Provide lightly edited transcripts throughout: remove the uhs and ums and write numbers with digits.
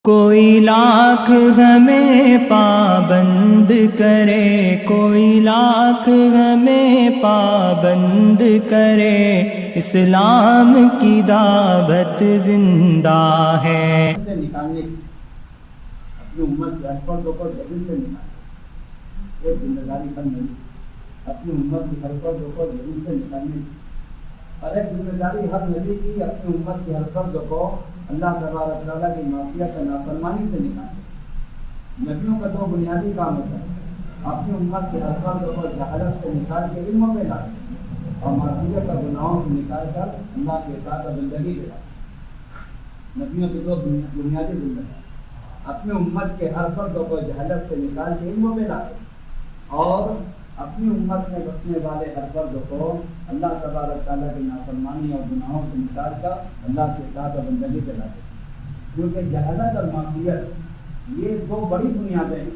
کوئی لاکھ ہمیں پابند کرے، کوئی لاکھ ہمیں پابند کرے، اسلام کی دعوت زندہ ہے۔ سے نکالنے کی اپنی امت کے ہر فرد کو جہل سے نکالنے، ایک ذمہ داری ہر نبی اپنی امت کے ہر فرد کو جہل سے نکالنے کی، اور ایک ذمہ داری ہر نبی کی اپنی امت کے ہر فرد کو اللہ تبارک تعالیٰ کی معصیت اور نافرمانی سے نکالنے۔ نبیوں کا دو بنیادی کام ہوتا ہے، اپنی امت کے ہر فرد کو جہالت سے نکال کے علم میں لاتے اور معصیت اور گناہوں سے نکال کر اللہ کے اطاعت اور بندگی دلاتے۔ نبیوں کے دو بنیادی ذمہ داری، اپنی امت کے ہر فرد کو جہالت سے نکال کے علم میں لاتے اور اپنی امت میں بسنے والے ہر فرد کو اللہ تبارک تعالیٰ کی نافرمانی اور گناہوں سے نکال کر اللہ کی اطاعت اور بندگی پہ لاتے ہیں۔ کیونکہ جہالت اور معصیت یہ دو بڑی بنیادیں ہیں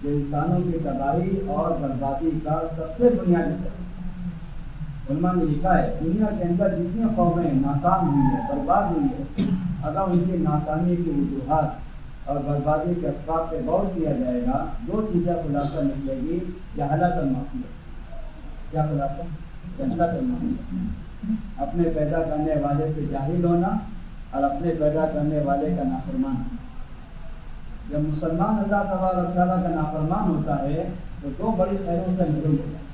جو انسانوں کی تباہی اور بربادی کا سب سے بنیادی سبب۔ علماء نے لکھا ہے دنیا کے اندر جتنی قومیں ناکام ہوئی ہیں، برباد ہوئی ہیں، اگر ان کی ناکامی کی وجوہات اور بربادی کے اسباب پہ غور کیا جائے گا، دو چیزیں خلاصہ نکلے گی، جہالت اور معصیت۔ کیا خلاصہ؟ جہالت اور معصیت، اپنے پیدا کرنے والے سے جاہل ہونا اور اپنے پیدا کرنے والے کا نافرمان ہونا۔ جب مسلمان اللہ تبارک تعالیٰ کا نافرمان ہوتا ہے تو دو بڑی خیروں سے محروم ہوتا ہے۔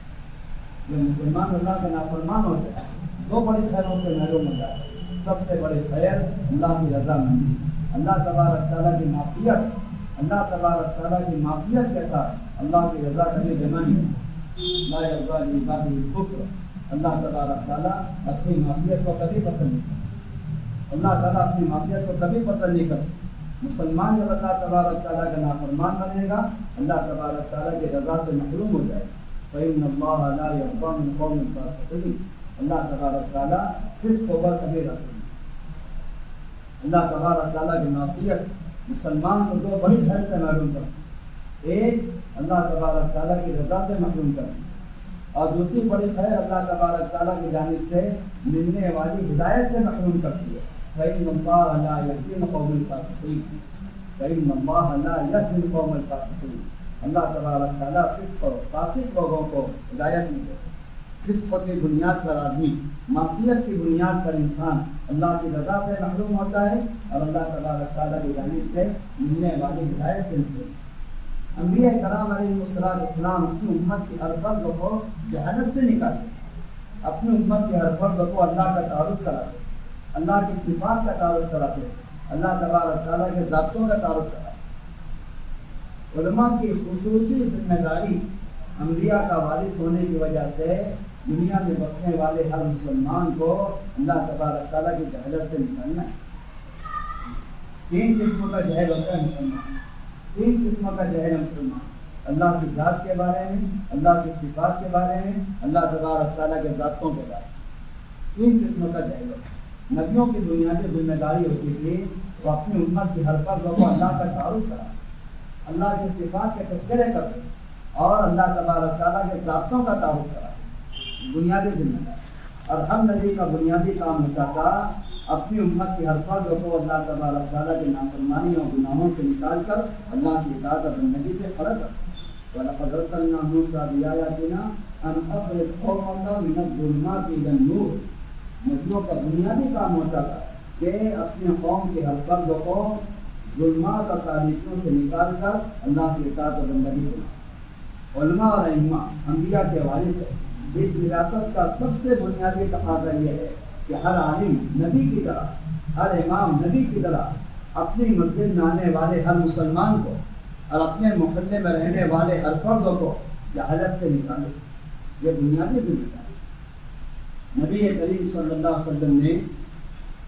جب مسلمان اللہ کا نافرمان ہوتا ہے دو بڑی خیروں سے محروم ہوتا ہے۔ سب سے بڑی خیر اللہ کی رضا مندی، اللہ تبارک تعالیٰ کی معصیت، اللہ تبارک تعالیٰ کی معصیت کے ساتھ اللہ کی رضا کبھی جمع نہیں ہو سکتی۔ لا یرضیٰ لعبادہ الکفر، اللہ تبارک تعالیٰ اپنی معصیت کو کبھی پسند نہیں کرتا، اللہ تعالیٰ اپنی معصیت کو کبھی پسند نہیں کرتا۔ مسلمان جب اللہ تبارک تعالیٰ کا نافرمان بنے گا، اللہ تبارک تعالیٰ کی رضا سے محروم ہو جائے گا۔ فإن اللہ لا یرضیٰ من قوم فاسقین، اللہ تبارک تعالیٰ فسق پر کبھی راضی نہیں۔ اللہ تبارک تعالیٰ کی معصیت مسلمان کو دو بڑی خیر سے محروم کرتی، ایک اللہ تبارک تعالیٰ کی رضا سے محروم کرتی اور دوسری بڑی خیر اللہ تبارک تعالیٰ کی جانب سے ملنے والی ہدایت سے محروم کرتی ہے۔ فإن اللہ لا یهدی القوم الفاسقین، فإن اللہ لا یهدی القوم الفاسقین، اللہ تبارک تعالیٰ فسق اور فاسق لوگوں کو ہدایت نہیں دیتا۔ فسق کی بنیاد پر آدمی، معصیت کی بنیاد پر انسان اللہ کی رضا سے محروم ہوتا ہے اور اللہ تبارک تعالیٰ کی جانب سے ملنے والی ہدایت سے محروم۔ انبیاء کرام علیہ السلام اپنی امت کی ہر فرد کو جہالت سے نکالتے، اپنی امت کے ہر فرد کو اللہ کا تعارف کراتے، اللہ کی صفات کا تعارف کراتے، اللہ تبارک تعالیٰ کے ضابطوں کا تعارف کراتے۔ علماء کی خصوصی ذمہ داری انبیاء کا وارث ہونے کی وجہ سے دنیا میں بسنے والے ہر مسلمان کو اللہ تبارک تعالیٰ کی جہالت سے نکالنا ہے۔ تین قسم کا جہل ہوتا ہے مسلمان، تین قسم کا جہل ہے مسلمان، اللہ کی ذات کے بارے میں، اللہ کی صفات کے بارے میں، اللہ تبارک تعالیٰ کے ضابطوں کے بارے میں، تین قسم کا جہل ہوتا ہے۔ نبیوں کی بنیادی ذمہ داری ہوتی تھی وہ اپنی امت کی ہر فرد کو اللہ کا تعارف کرا، اللہ کی صفات کے تذکرے کرتے اور اللہ تبارک تعالیٰ کے ضابطوں کا تعارف کرا، بنیادی ذمہ داری۔ اور ہر نبی کا بنیادی کام ہوتا تھا اپنی امت کی ہر فرد کو اللہ تبارک تعالیٰ کی نافرمانی اور گناہوں سے نکال کر اللہ کی اطاعت اور بندگی پہ کھڑا کر۔ وَلَقَدْ أَرْسَلْنَا مُوسَىٰ بِآيَاتِنَا أَنْ أَخْرِجْ قَوْمَكَ مِنَ الظُّلُمَاتِ إِلَى النُّورِ۔ نبیوں کا بنیادی کام ہوتا تھا کہ اپنے قوم کے ہر فرد کو ظلمات اور تاریکیوں سے نکال کر اللہ کی اطاعت اور بندگی پہ۔ علماء اور ائمہ انبیاء کے وارث ہیں۔ اس وراثت کا سب سے بنیادی تقاضا یہ ہے کہ ہر عالم نبی کی طرح، ہر امام نبی کی طرح اپنی مسجد میں آنے والے ہر مسلمان کو اور اپنے محلے میں رہنے والے ہر فرد کو جہالت سے نکالے۔ یہ بنیادی ذمہ داری نبی کریم صلی اللہ علیہ وسلم نے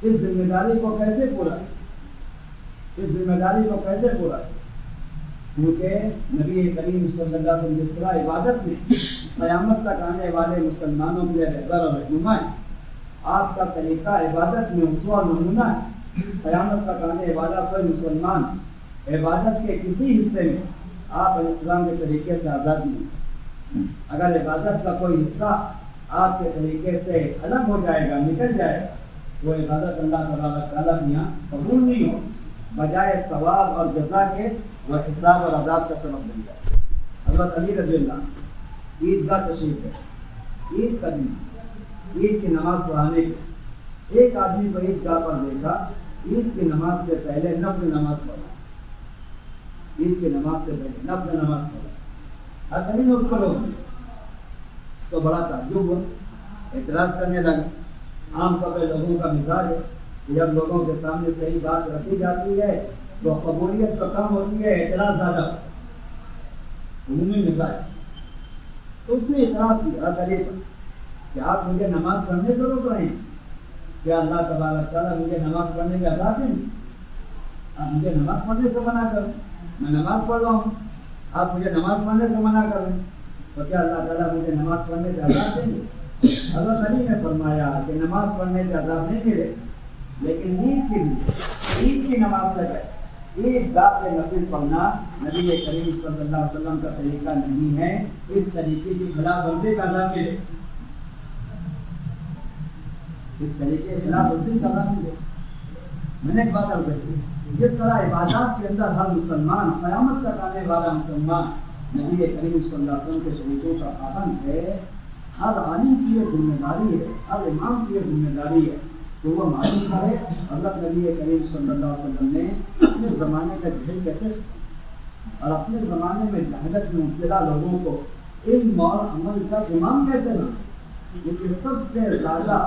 اس ذمہ داری کو کیسے پورا کیا، اس ذمہ داری کو کیسے پورا کیا؟ کیونکہ نبی کریم صلی اللہ علیہ وسلم جس طرح عبادت میں قیامت تک آنے والے مسلمانوں کے لیے رہبر اور رہنما ہے، آپ کا طریقہ عبادت میں اسوہ اور نمونہ ہے۔ قیامت تک آنے والا کوئی مسلمان عبادت کے کسی حصے میں آپ علیہ السلام کے طریقے سے آزاد نہیں ہو سکتے۔ اگر عبادت کا کوئی حصہ آپ کے طریقے سے الگ ہو جائے گا، نکل جائے گا، وہ عبادت اللہ تبارک تعالیٰ کے یہاں قبول نہیں ہوگی۔ بجائے ثواب اور جزا کے وہ حساب اور عذاب کا سبب بن جائے۔ حضرت علی رضی اللہ عنہ عیدگاہ تشریف ہے، عید کا دن، عید کی نماز پڑھانے کے ایک آدمی کو عیدگاہ پر دیکھا، عید کی نماز سے پہلے نفل نماز پڑھا، عید کی نماز سے پہلے نفل نماز پڑھا۔ حضرت علی نے اس کو روک دیا، اس کو بڑا تعجب ہوا، اعتراض کرنے لگا۔ عام طور پہ لوگوں کا مزاج ہے کہ جب لوگوں کے سامنے صحیح بات رکھی جاتی ہے تو قبولیت تو کم ہوتی ہے، اعتراض زیادہ، عمومی مزاج۔ تو اس نے اعتراض کیا علی پر کہ آپ مجھے نماز پڑھنے سے روک رہے ہیں، کیا اللہ تبارک تعالیٰ مجھے نماز پڑھنے کا عذاب دیں گے؟ آپ مجھے نماز پڑھنے سے منع کریں، میں نماز پڑھ رہا ہوں، آپ مجھے نماز پڑھنے سے منع کر رہے ہیں، تو کیا اللہ تعالیٰ مجھے نماز پڑھنے کا عذاب دیں گے؟ حضرت علی نے فرمایا کہ نماز پڑھنے کا عذاب نہیں ملے، لیکن عید کی نماز سے پہلے عید گاہ پہ نفل پڑھنا نبی کریم صلی اللہ علیہ وسلم کا طریقہ نہیں ہے، اس طریقے کی خلاف ورزی کا عذاب ملے، اس طریقے کی خلاف ورزی کا عذاب ملے۔ میں نے ایک بات عرض کی، جس طرح عبادات کے اندر ہر مسلمان، قیامت تک آنے والا مسلمان نبی کریم صلی اللہ علیہ وسلم کے طریقوں کا پابند ہے، ہر عالم کی یہ ذمہ داری ہے، ہر امام کی یہ ذمہ داری ہے کہ وہ معلوم کرے حضرت نبی کریم صلی اللہ علیہ وسلم نے اپنے زمانے کا جہل کیسے اور اپنے زمانے میں جہالت میں مبتلا لوگوں کو علم اور عمل کا امام کیسے بنا، کیونکہ سب سے زیادہ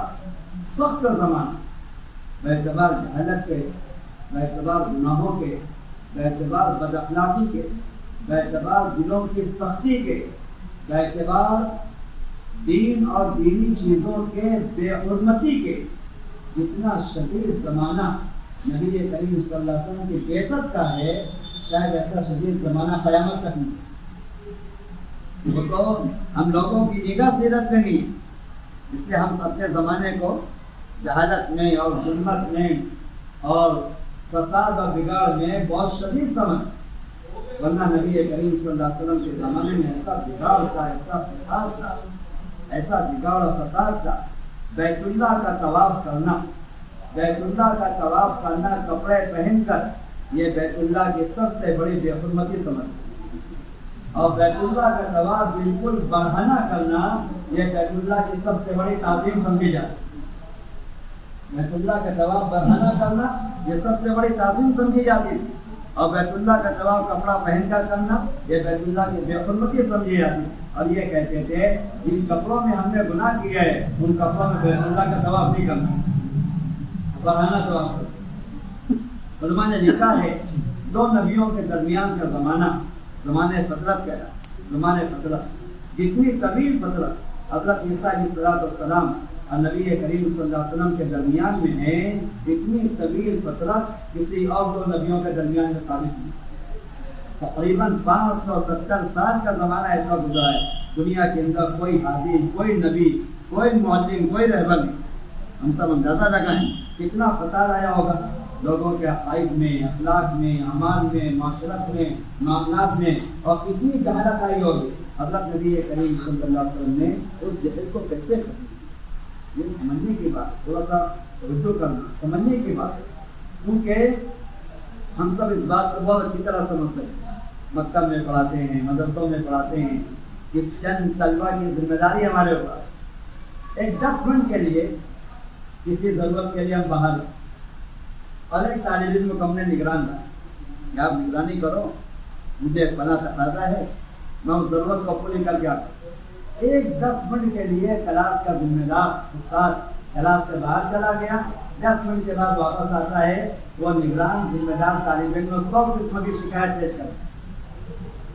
سخت زمانہ باعتبار جہالت کے، باعتبار گناہوں کے، باعتبار بد اخلاقی کے، باعتبار دلوں کی سختی کے، باعتبار دین اور دینی چیزوں کے بے حرمتی کے، جتنا شدید زمانہ نبی کریم صلی اللہ علیہ وسلم کی بعثت کا ہے، شاید ایسا شدید زمانہ قیامت تک نہیں۔ وہ تو ہم لوگوں کی نگاہ سیرت میں نہیں، اس لیے ہم اپنے زمانے کو جہالت میں اور ظلمت میں اور فساد اور بگاڑ میں بہت شدید سمجھ، ورنہ نبی کریم صلی اللہ علیہ وسلم کے زمانے میں ایسا بگاڑ تھا، ایسا فساد تھا، ایسا بگاڑ اور فساد تھا۔ بیت اللہ کا طواف کرنا، بیت اللہ کا طواف کرنا کپڑے پہن کر، یہ بیت اللہ کی سب سے بڑی بے حرمتی سمجھ، اور بیت اللہ کا طواف بالکل برہنہ کرنا، یہ بیت اللہ کی سب سے بڑی تعظیم سمجھی جاتی۔ بیت اللہ کا طواف برہنہ کرنا یہ سب سے بڑی تعظیم سمجھی جاتی تھی، اور بیت اللہ کا طواف کپڑا پہن کر کرنا یہ بیت اللہ کی بے حرمتی سمجھی جاتی تھی، اور یہ کہتے تھے جن کپڑوں میں ہم نے گناہ کیا ہے ان کپڑوں میں بیت اللہ کا طواف نہیں کرنا، برہنہ طواف کرنا۔ علماء نے لکھا ہے دو نبیوں کے درمیان کا زمانہ زمانۂ فترت کہا، زمانۂ فترت، جتنی طویل فترت حضرت عیسیٰ علیہ السلام اور نبی کریم صلی اللہ علیہ وسلم کے درمیان میں ہے، اتنی طویل فترت کسی اور دو نبیوں کے درمیان میں ثابت نہیں۔ تقریباً 570 سال کا زمانہ ایسا گزرا ہے، دنیا کے اندر کوئی ہادی، کوئی نبی، کوئی معلم، کوئی رہبر نہیں۔ ہم سب اندازہ لگائیں کتنا فساد آیا ہوگا لوگوں کے عقائد میں، اخلاق میں، اعمال میں، معاشرت میں، معاملات میں، اور کتنی جہالت آئی ہوگی۔ حضرت نبی کریم صلی اللہ علیہ وسلم نے اس جہل کو کیسے ختم کیا، یہ سمجھنے کی بات، تھوڑا سا توجہ کرنا، سمجھنے کی بات ہے، کیونکہ ہم سب اس بات کو بہت اچھی طرح سمجھتے ہیں، مکتب میں پڑھاتے ہیں، مدرسوں میں پڑھاتے ہیں، اس چند طلبہ کی ذمہ داری ہمارے اوپر، ایک 10 منٹ کے لیے کسی ضرورت کے لیے ہم باہر ہیں اور ایک طالب علم کو ہم نے نگران رہا کہ آپ نگرانی کرو، مجھے ایک فلاں تقاضا ہے، میں اس ضرورت کو پوری کر کے آتا ہوں۔ ایک 10 منٹ کے لیے کلاس کا ذمہ دار استاد کلاس سے باہر چلا گیا، 10 منٹ کے بعد واپس آتا ہے، وہ نگران ذمہ دار طالب علم 100 قسم کی شکایت پیش کرتا ہے،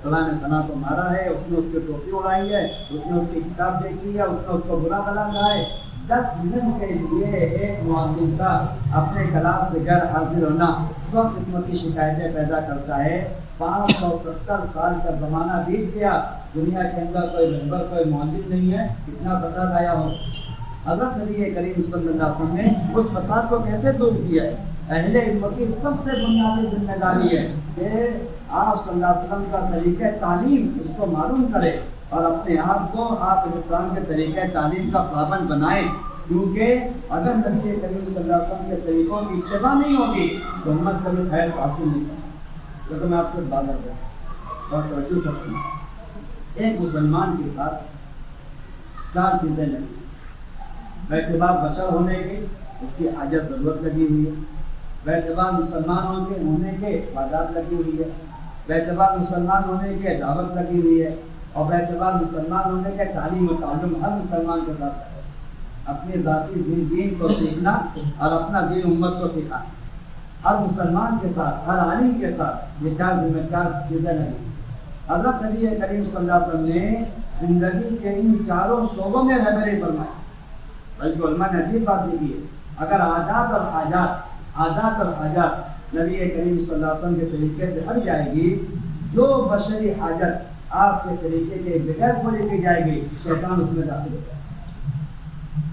فلاں نے فلاں کو مارا ہے، اس نے اس کی ٹوپی اڑائی ہے، اس نے اس کی کتاب پھینکی ہے، اس نے اس کو برا بھلا کہا ہے۔ 10 منٹ کے لیے ایک معلم کا اپنے کلاس سے غیر حاضر ہونا 100 قسم کی شکایتیں پیدا کرتا ہے۔ 570 سال کا زمانہ بیت گیا، دنیا کے اندر کوئی رہبر، کوئی معلم نہیں ہے، کتنا فساد آیا ہو۔ حضرت نبی کریم صلی اللہ علیہ وسلم نے اس فساد کو کیسے دور کیا ہے؟ اہل علم کی سب سے بنیادی ذمہ داری ہے کہ آپ صلی اللہ علیہ وسلم کا طریقہ تعلیم اس کو معلوم کرے اور اپنے آپ کو آپ اسلام کے طریقہ تعلیم کا پابند بنائیں، کیونکہ اگر نبی کریم صلی اللہ علیہ وسلم کے طریقوں کی اتباع نہیں ہوگی تو امت کبھی خیر حاصل نہیں کر سکتی۔ تو میں آپ سے بات کرتا ہوں اور توجہ سے سنیں۔ ایک مسلمان کے ساتھ 4 چیزیں لگی، باعتبار بشر ہونے کے اس کی حاجت ضرورت لگی ہوئی ہے، باعتبار مسلمان ہونے کے عبادات لگی ہوئی ہے، باعتبار مسلمان ہونے کے دعوت لگی ہوئی ہے، اور باعتبار مسلمان ہونے کے تعلیم و تعلم ہر مسلمان کے ساتھ ہے۔ اپنی ذاتی دین کو سیکھنا اور اپنا دین امت کو سکھانا، ہر مسلمان کے ساتھ، ہر عالم کے ساتھ یہ 4 ذمہ دار چیزیں لگی۔ حضرت نبی کریم صلی اللہ علیہ وسلم نے زندگی کے ان 4 شعبوں میں رہبری فرمائی، بلکہ علماء نے عجیب بات لکھی ہے، اگر عادات اور حاجات نبی کریم صلی اللہ علیہ وسلم کے طریقے سے ہٹ جائے گی، جو بشری حاجت آپ کے طریقے کے بغیر پوری کی جائے گی شیطان اس میں داخل ہو جائے گا۔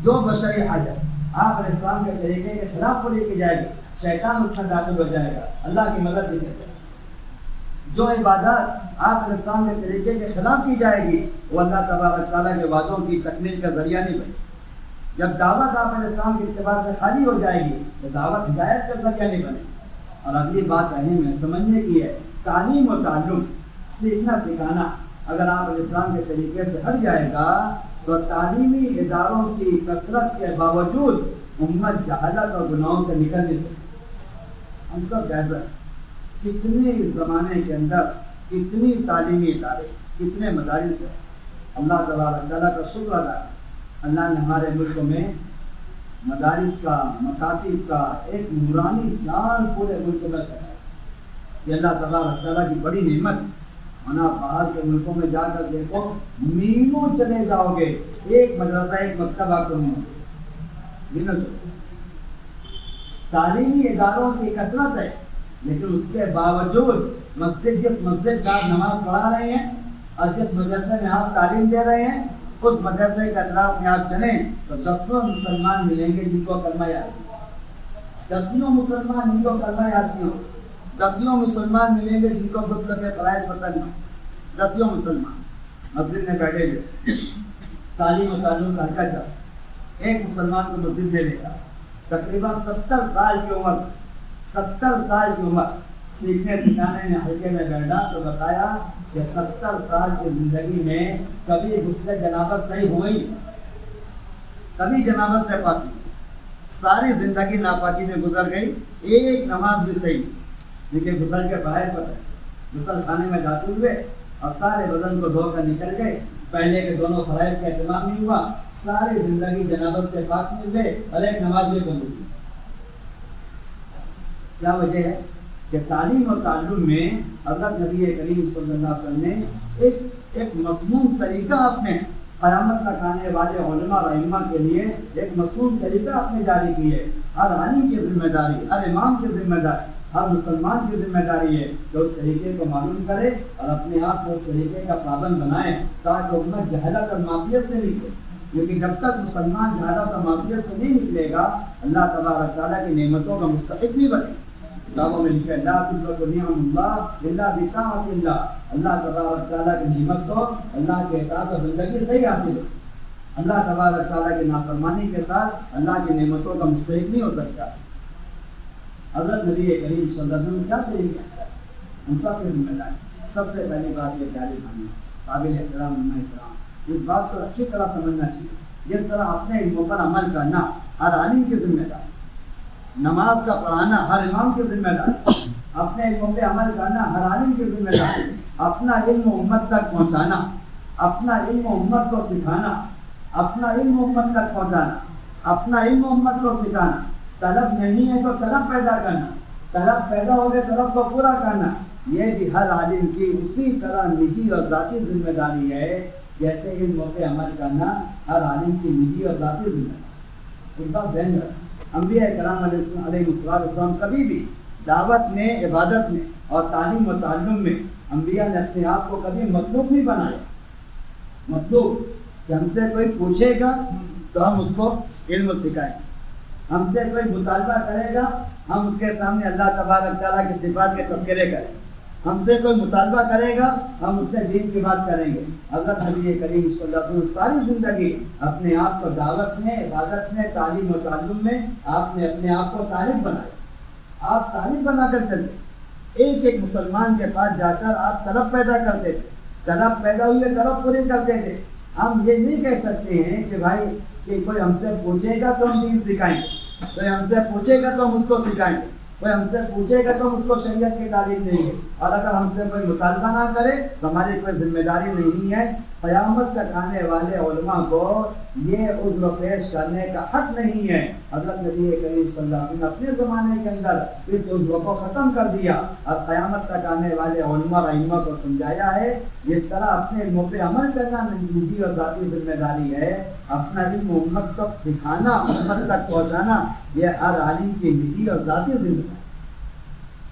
جو بشری حاجت آپ علیہ السلام کے طریقے کے خلاف پوری کی جائے گی شیطان اس میں داخل ہو جائے گا، اللہ کی مدد نہیں کرے گا۔ جو عبادات آپ علیہ السلام کے طریقے کے خلاف کی جائے گی وہ اللہ تبارک تعالیٰ کے وعدوں کی تکمیل کا ذریعہ نہیں بنے۔ جب دعوت آپ علیہ السلام کی اتباع سے خالی ہو جائے گی تو دعوت ہدایت کا ذریعہ نہیں بنے۔ اور اگلی بات اہم ہے، سمجھنے کی ہے، تعلیم و تعلم، سیکھنا سکھانا اگر آپ علیہ السلام کے طریقے سے ہٹ جائے گا تو تعلیمی اداروں کی کثرت کے باوجود امت جہالت اور گناہوں سے نکل نہیں سکتی۔ ہم سب جائزہ کتنے زمانے کے اندر کتنی تعلیمی ادارے، کتنے مدارس ہیں۔ اللہ تبارک تعالیٰ کا شکر ادا ہے، اللہ نے ہمارے ملک میں مدارس کا، مکاتب کا ایک نورانی جال پورے ملک میں پھیلایا۔ یہ اللہ تبارک تعالیٰ کی بڑی نعمت ہے۔ ورنہ باہر کے ملکوں میں جا کر دیکھو، میلوں چلے جاؤ گے، ایک مدرسہ ایک مکتبہ کو نہیں ہوگی، میلوں چلے۔ تعلیمی اداروں کی کثرت ہے، لیکن اس کے باوجود جس مسجد کا آپ نماز پڑھا رہے ہیں اور جس مدرسے میں آپ تعلیم دے رہے ہیں اس مدرسے کے اطراف میں آپ چلیں تو 10 مسلمان ملیں گے جن کو کلمہ یاد ہے، 10 مسلمان جن کو کلمہ یاد نہیں ہو، 10 مسلمان ملیں گے جن کو غسل کے فرائض پتہ نہیں ہو، 10 مسلمان مسجد میں بیٹھے ہوئے، تعلیم و تعلم کا حلقہ چل، ایک مسلمان کو مسجد میں لے گا، تقریباً 70 سال کی عمر سیکھنے سکھانے میں حلقے میں بیٹھا تو بتایا کہ 70 سال کی زندگی میں کبھی غسل جنابت صحیح ہوئی، کبھی جنابت سے پاک نہیں، ساری زندگی ناپاکی میں گزر گئی، ایک نماز بھی صحیح نہیں۔ لیکن غسل کے فرائض بتائے، غسل خانے میں داخل ہوئے اور سارے بدن کو دھو کر نکل گئے، پہلے کے دونوں فرائض کا اہتمام نہیں ہوا، ساری زندگی جنابت سے پاک نہیں ہوئے اور ایک نماز بھی قبول کی۔ کیا وجہ ہے کہ تعلیم اور تعلم میں حضرت نبی کریم صلی اللہ علیہ وسلم نے ایک مصنون طریقہ اپنے قیامت تک آنے والے علماء اور ائمہ کے لیے ایک مصنون طریقہ اپنے جاری کی ہے۔ ہر عالم کی ذمہ داری، ہر امام کی ذمہ داری، ہر مسلمان کی ذمہ داری ہے کہ اس طریقے کو معلوم کرے اور اپنے آپ کو اس طریقے کا پابند بنائے تاکہ امت جہالت اور معصیت سے نکلے، کیونکہ جب تک مسلمان جہالت اور معصیت سے نہیں نکلے گا اللہ تبارک تعالیٰ کی نعمتوں کا مستحق نہیں بنے۔ کتابوں میں لکھا ہے لا تدرک نعم اللہ الا بطاعۃ اللہ، اللہ تبارک تعالیٰ کی نعمت کو اللہ کے اطاعت و بندگی سے ہی حاصل ہو۔ اللہ تبارک تعالیٰ کی نافرمانی کے ساتھ اللہ کی نعمتوں کا مستحق نہیں ہو سکتا۔ حضرت نبی کریم صلی اللہ علیہ وسلم کیا طریقہ، ہم سب کی ذمہ داری۔ سب سے پہلی بات یہ پیاری بھائی قابل احترام امہ احترام، اس بات کو اچھی طرح سمجھنا چاہیے، جس طرح اپنے علموں پر عمل کرنا ہر عالم کی ذمہ داری، نماز کا پڑھانا ہر امام کی ذمہ داری، اپنے علموں پہ عمل کرنا ہر عالم کی ذمہ داری، اپنا علم امت تک پہنچانا، اپنا علم امت کو سکھانا، اپنا علم امت تک پہنچانا، اپنا علم امت کو سکھانا۔ طلب نہیں ہے تو طلب پیدا کرنا، طلب پیدا ہو گئے طلب کو پورا کرنا، یہ بھی ہر عالم کی اسی طرح نجی اور ذاتی ذمہ داری ہے جیسے علموں پہ عمل کرنا ہر عالم کی نجی اور ذاتی ذمہ داری۔ ایک بات ذہن رکھیں، انبیاء کرام علیہ السلام کبھی بھی دعوت میں، عبادت میں اور تعلیم و تعلم میں انبیاء نے اپنے آپ کو کبھی مطلوب نہیں بنایا۔ مطلوب کہ ہم سے کوئی پوچھے گا تو ہم اس کو علم سکھائیں، ہم سے کوئی مطالبہ کرے گا ہم اس کے سامنے اللہ تبارک تعالیٰ کی صفات کے تذکرے کریں، ہم سے کوئی مطالبہ کرے گا ہم اس سے دین کی بات کریں گے۔ حضرت نبی کریم صلی اللہ علیہ وسلم ساری زندگی اپنے آپ کو دعوت میں، عبادت میں، تعلیم و تعلم میں آپ نے اپنے آپ کو طالب بنایا۔ آپ طالب بنا کر چلتے، ایک ایک مسلمان کے پاس جا کر آپ طلب پیدا کرتے تھے، طلب پیدا ہوئی ہے طلب پوری کرتے تھے۔ ہم یہ نہیں کہہ سکتے ہیں کہ بھائی کہ کوئی ہم سے پوچھے گا تو ہم دین سکھائیں گے، کوئی ہم سے پوچھے گا تو ہم اس کو سکھائیں گے، کوئی ہم سے پوچھے گا تو ہم اس کو شریعت کی تعلیم دیں گے، اور اگر ہم سے کوئی مطالبہ نہ کرے تو ہماری کوئی ذمہ داری نہیں ہے۔ قیامت تک آنے والے علماء کو یہ عذر پیش کرنے کا حق نہیں ہے۔ حضرت نبی کریم صلی اللہ علیہ وسلم اپنے زمانے کے اندر اس عذر کو ختم کر دیا اور قیامت تک آنے والے علماء اور ائمہ کو سمجھایا ہے جس طرح اپنے علموں پہ عمل کرنا نجی اور ذاتی ذمہ داری ہے، اپنا علم امت تک سکھانا، امت تک پہنچانا یہ ہر عالم کی نجی اور ذاتی ذمہ داری۔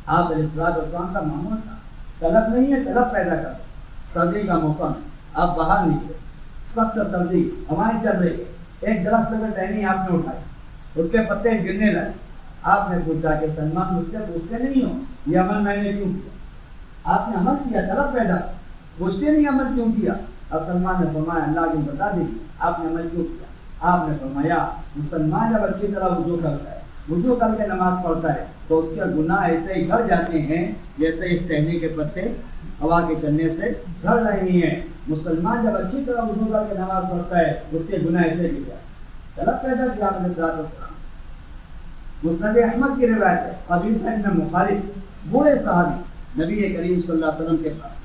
آپ علیہ السلام کا معمول تھا، طلب نہیں ہے طلب پیدا کر۔ سردی کا موسم ہے، آپ باہر نکلے، سخت سردی ہوائیں چل رہی ہے، ایک درخت پہ ٹہنی آپ نے اٹھائی، اس کے پتے گرنے لگے، آپ نے پوچھا کہ سلمان مجھ سے پوچھتے نہیں ہو یہ عمل میں نے کیوں کیا؟ آپ نے عمل کیا، طلب پیدا، پوچھتے نہیں عمل کیوں کیا؟ اور سلمان نے فرمایا اللہ کو بتا دیجیے آپ نے عمل کیوں کیا؟ آپ نے فرمایا مسلمان جب اچھی طرح وضو کرتا ہے، وضو کر کے نماز پڑھتا ہے تو اس کے گناہ ایسے ہی جھڑ جاتے ہیں جیسے اس ٹہنی کے پتے ہوا کے چلنے سے جھڑ رہے ہیں۔ مسلمان جب اچھی طرح وضو کر کے نماز پڑھتا ہے اس کے گناہ ایسے گر جاتے ہیں۔ طلب پیدا کیا آپ نے السلام۔ مسند احمد کی روایت ہے، قبیصہ ابن مخالف بوڑھے صحابی نبی کریم صلی اللہ علیہ وسلم کے پاس،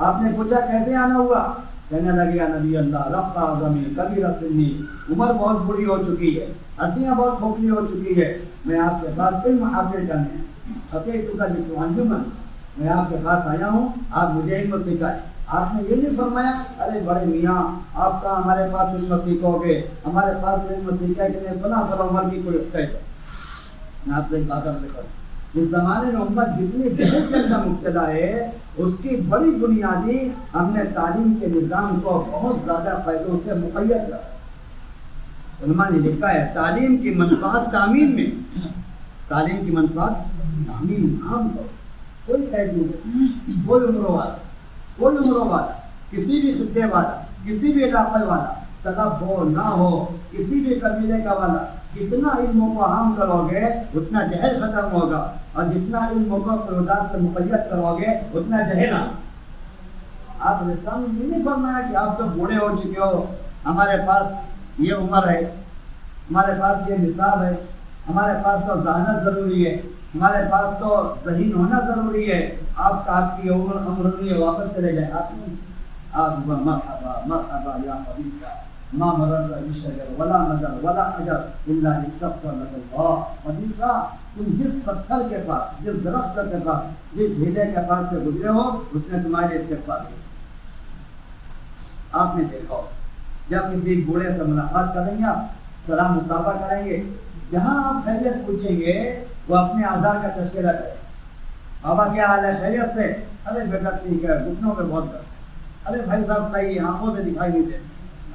آپ نے پوچھا کیسے آنا ہوا؟ کہنے لگے یا نبی اللہ رفع عظمی کبیرہ سنی، عمر بہت بڑی ہو چکی ہے، ہڈیاں بہت کھوکھلی ہو چکی ہے، میں آپ کے پاس علم حاصل کرنے فقیت کا ذکر انجمن، میں آپ کے پاس آیا ہوں، آپ مجھے علم سکھائیں۔ آپ نے یہ نہیں فرمایا ارے بڑے میاں آپ کا ہمارے پاس علم سیکھو گے، ہمارے پاس علم سیکھا کہ میں فلاں فلاں عمر کی کوئی کہتا میں آپ سے ایک بات کرتا ہوں، اس زمانے میں امت جتنی جہل کے اندر مبتلا ہے اس کی بڑی بنیادی ہم نے تعلیم کے نظام کو بہت زیادہ فائدوں سے مقید کیا۔ علماء نے لکھا ہے تعلیم کی منفعت تعمیم میں، تعلیم کی منفعت تعمیم عام طور کوئی قید نہیں، کوئی عمروں والا، کوئی عمروں والا، کسی بھی خطے والا، کسی بھی علاقے والا، طلب ہو نہ ہو، کسی بھی قبیلے کا والا، جتنا علموں کو عام کرو گے اتنا جہل ختم ہوگا، اور جتنا علموں کو پرداس سے مقید کرو گے اتنا جہل آ۔ آپ علیہ السلام نے یہ نہیں فرمایا کہ آپ تو بوڑھے ہو چکے ہو، ہمارے پاس یہ عمر ہے، ہمارے پاس یہ نصاب ہے، ہمارے پاس تو ذہانت ضروری ہے، ہمارے پاس تو ذہین ہونا ضروری ہے، آپ کی عمر نہیں ہے واپس چلے جائیں۔ آپ نہیں، آپ مرحبا مرحبا یا قبیصہ ما مرر بشجر ولا نظر ولا حجر الا استغفر لك الله۔ قبیصہ تم جس پتھر کے پاس، جس درخت کے پاس، جس ڈھیلے کے پاس سے گزرے ہو اس نے تمہارے لیے استغفار کیا۔ آپ نے دیکھا جب کسی بوڑھے سے ملاقات کریں گے آپ سلام مصافحہ کریں گے، جہاں آپ خیریت پوچھیں گے وہ اپنے آزار کا تذکرہ کریں، بابا کیا حال ہے خیریت سے؟ ارے بیٹا ٹھیک ہے، گھٹنوں پہ بہت درد، ارے بھائی صاحب صحیح ہے، آنکھوں سے دکھائی نہیں دے،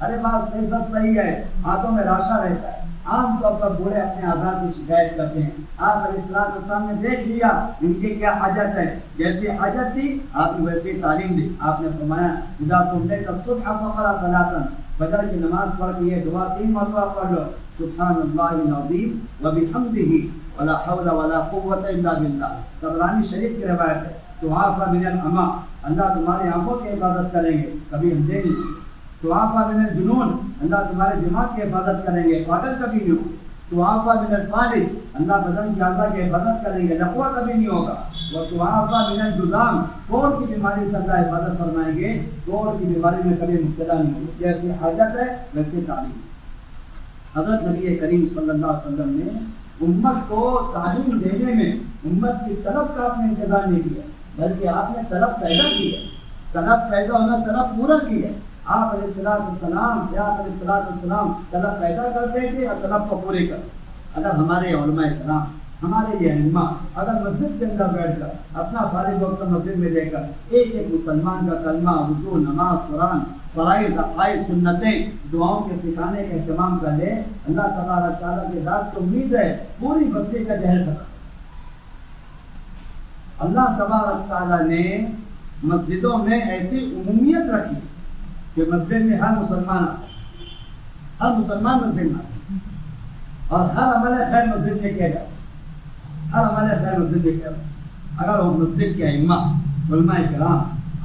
ارے باپ صحیح سب صحیح ہے، ہاتھوں میں راشا رہتا ہے۔ عام طور پر بوڑھے اپنے آزار کی شکایت کرتے ہیں۔ آپ علیہ السلام نے دیکھ لیا ان کی کیا حاجت ہے، جیسی حاجت تھی آپ نے ویسی تعلیم دی۔ آپ نے فرمایا اذا صلیت الصبح فقرأ ثلاثا، فجر کی نماز پڑھ کے یہ دعا 3 مرتبہ پڑھ لو، سبحان اللہ العظیم وبحمدہ ولا حول ولا قوة الا باللہ۔ طبرانی شریف کی روایت ہے تعافى من العمى، اللہ تمہاری آنکھوں کی حفاظت کریں گے، کبھی اندھے نہیں۔ تعافى من الجنون، اللہ تمہارے دماغ کی حفاظت کریں گے، پاگل کبھی نہیں ہو۔ تعافى من الفالج، اللہ بدن کی اعضاء کی حفاظت کریں گے، لقوہ کبھی نہیں ہوگا۔ وتعافى من الجذام، کوڑ کی بیماری سے اللہ حفاظت فرمائیں گے، کوڑ کی بیماری میں کبھی مبتلا نہیں ہوگا۔ جیسی حاجت ہے ویسے تعلیم۔ حضرت نبی کریم صلی اللہ علیہ وسلم نے امت کو تعلیم دینے میں امت کی طلب کا آپ نے انتظار نہیں کیا، بلکہ آپ نے طلب پیدا کی ہے، طلب پیدا ہونا طلب پورا کی ہے۔ آپ علیہ السلام طلب پیدا کرتے تھے اور طلب کو پورے کرتے۔ اگر ہمارے علماء کرام، ہمارے یہ علماء اگر مسجد کے اندر بیٹھ کر اپنا فارغ وقت مسجد میں لے کر ایک ایک مسلمان کا کلمہ، وضو، نماز، قرآن، فرائض، عقائد، سنتیں، دعاؤں کے سکھانے کا اہتمام کر لے، اللہ تبارک تعالیٰ کی ذات سے امید ہے پوری بستی کا جہل ختم۔ اللہ تبارک تعالیٰ نے مسجدوں میں ایسی عمومیت رکھی کہ مسجد میں ہر مسلمان آ سکے، ہر مسلمان مسجد میں آ سکے، اور ہر عمل خیر مسجد میں کیا جا سکے، ہر عمل خیر مسجد میں کیا جا سکے۔ اگر وہ مسجد کے ائمہ علماء کرام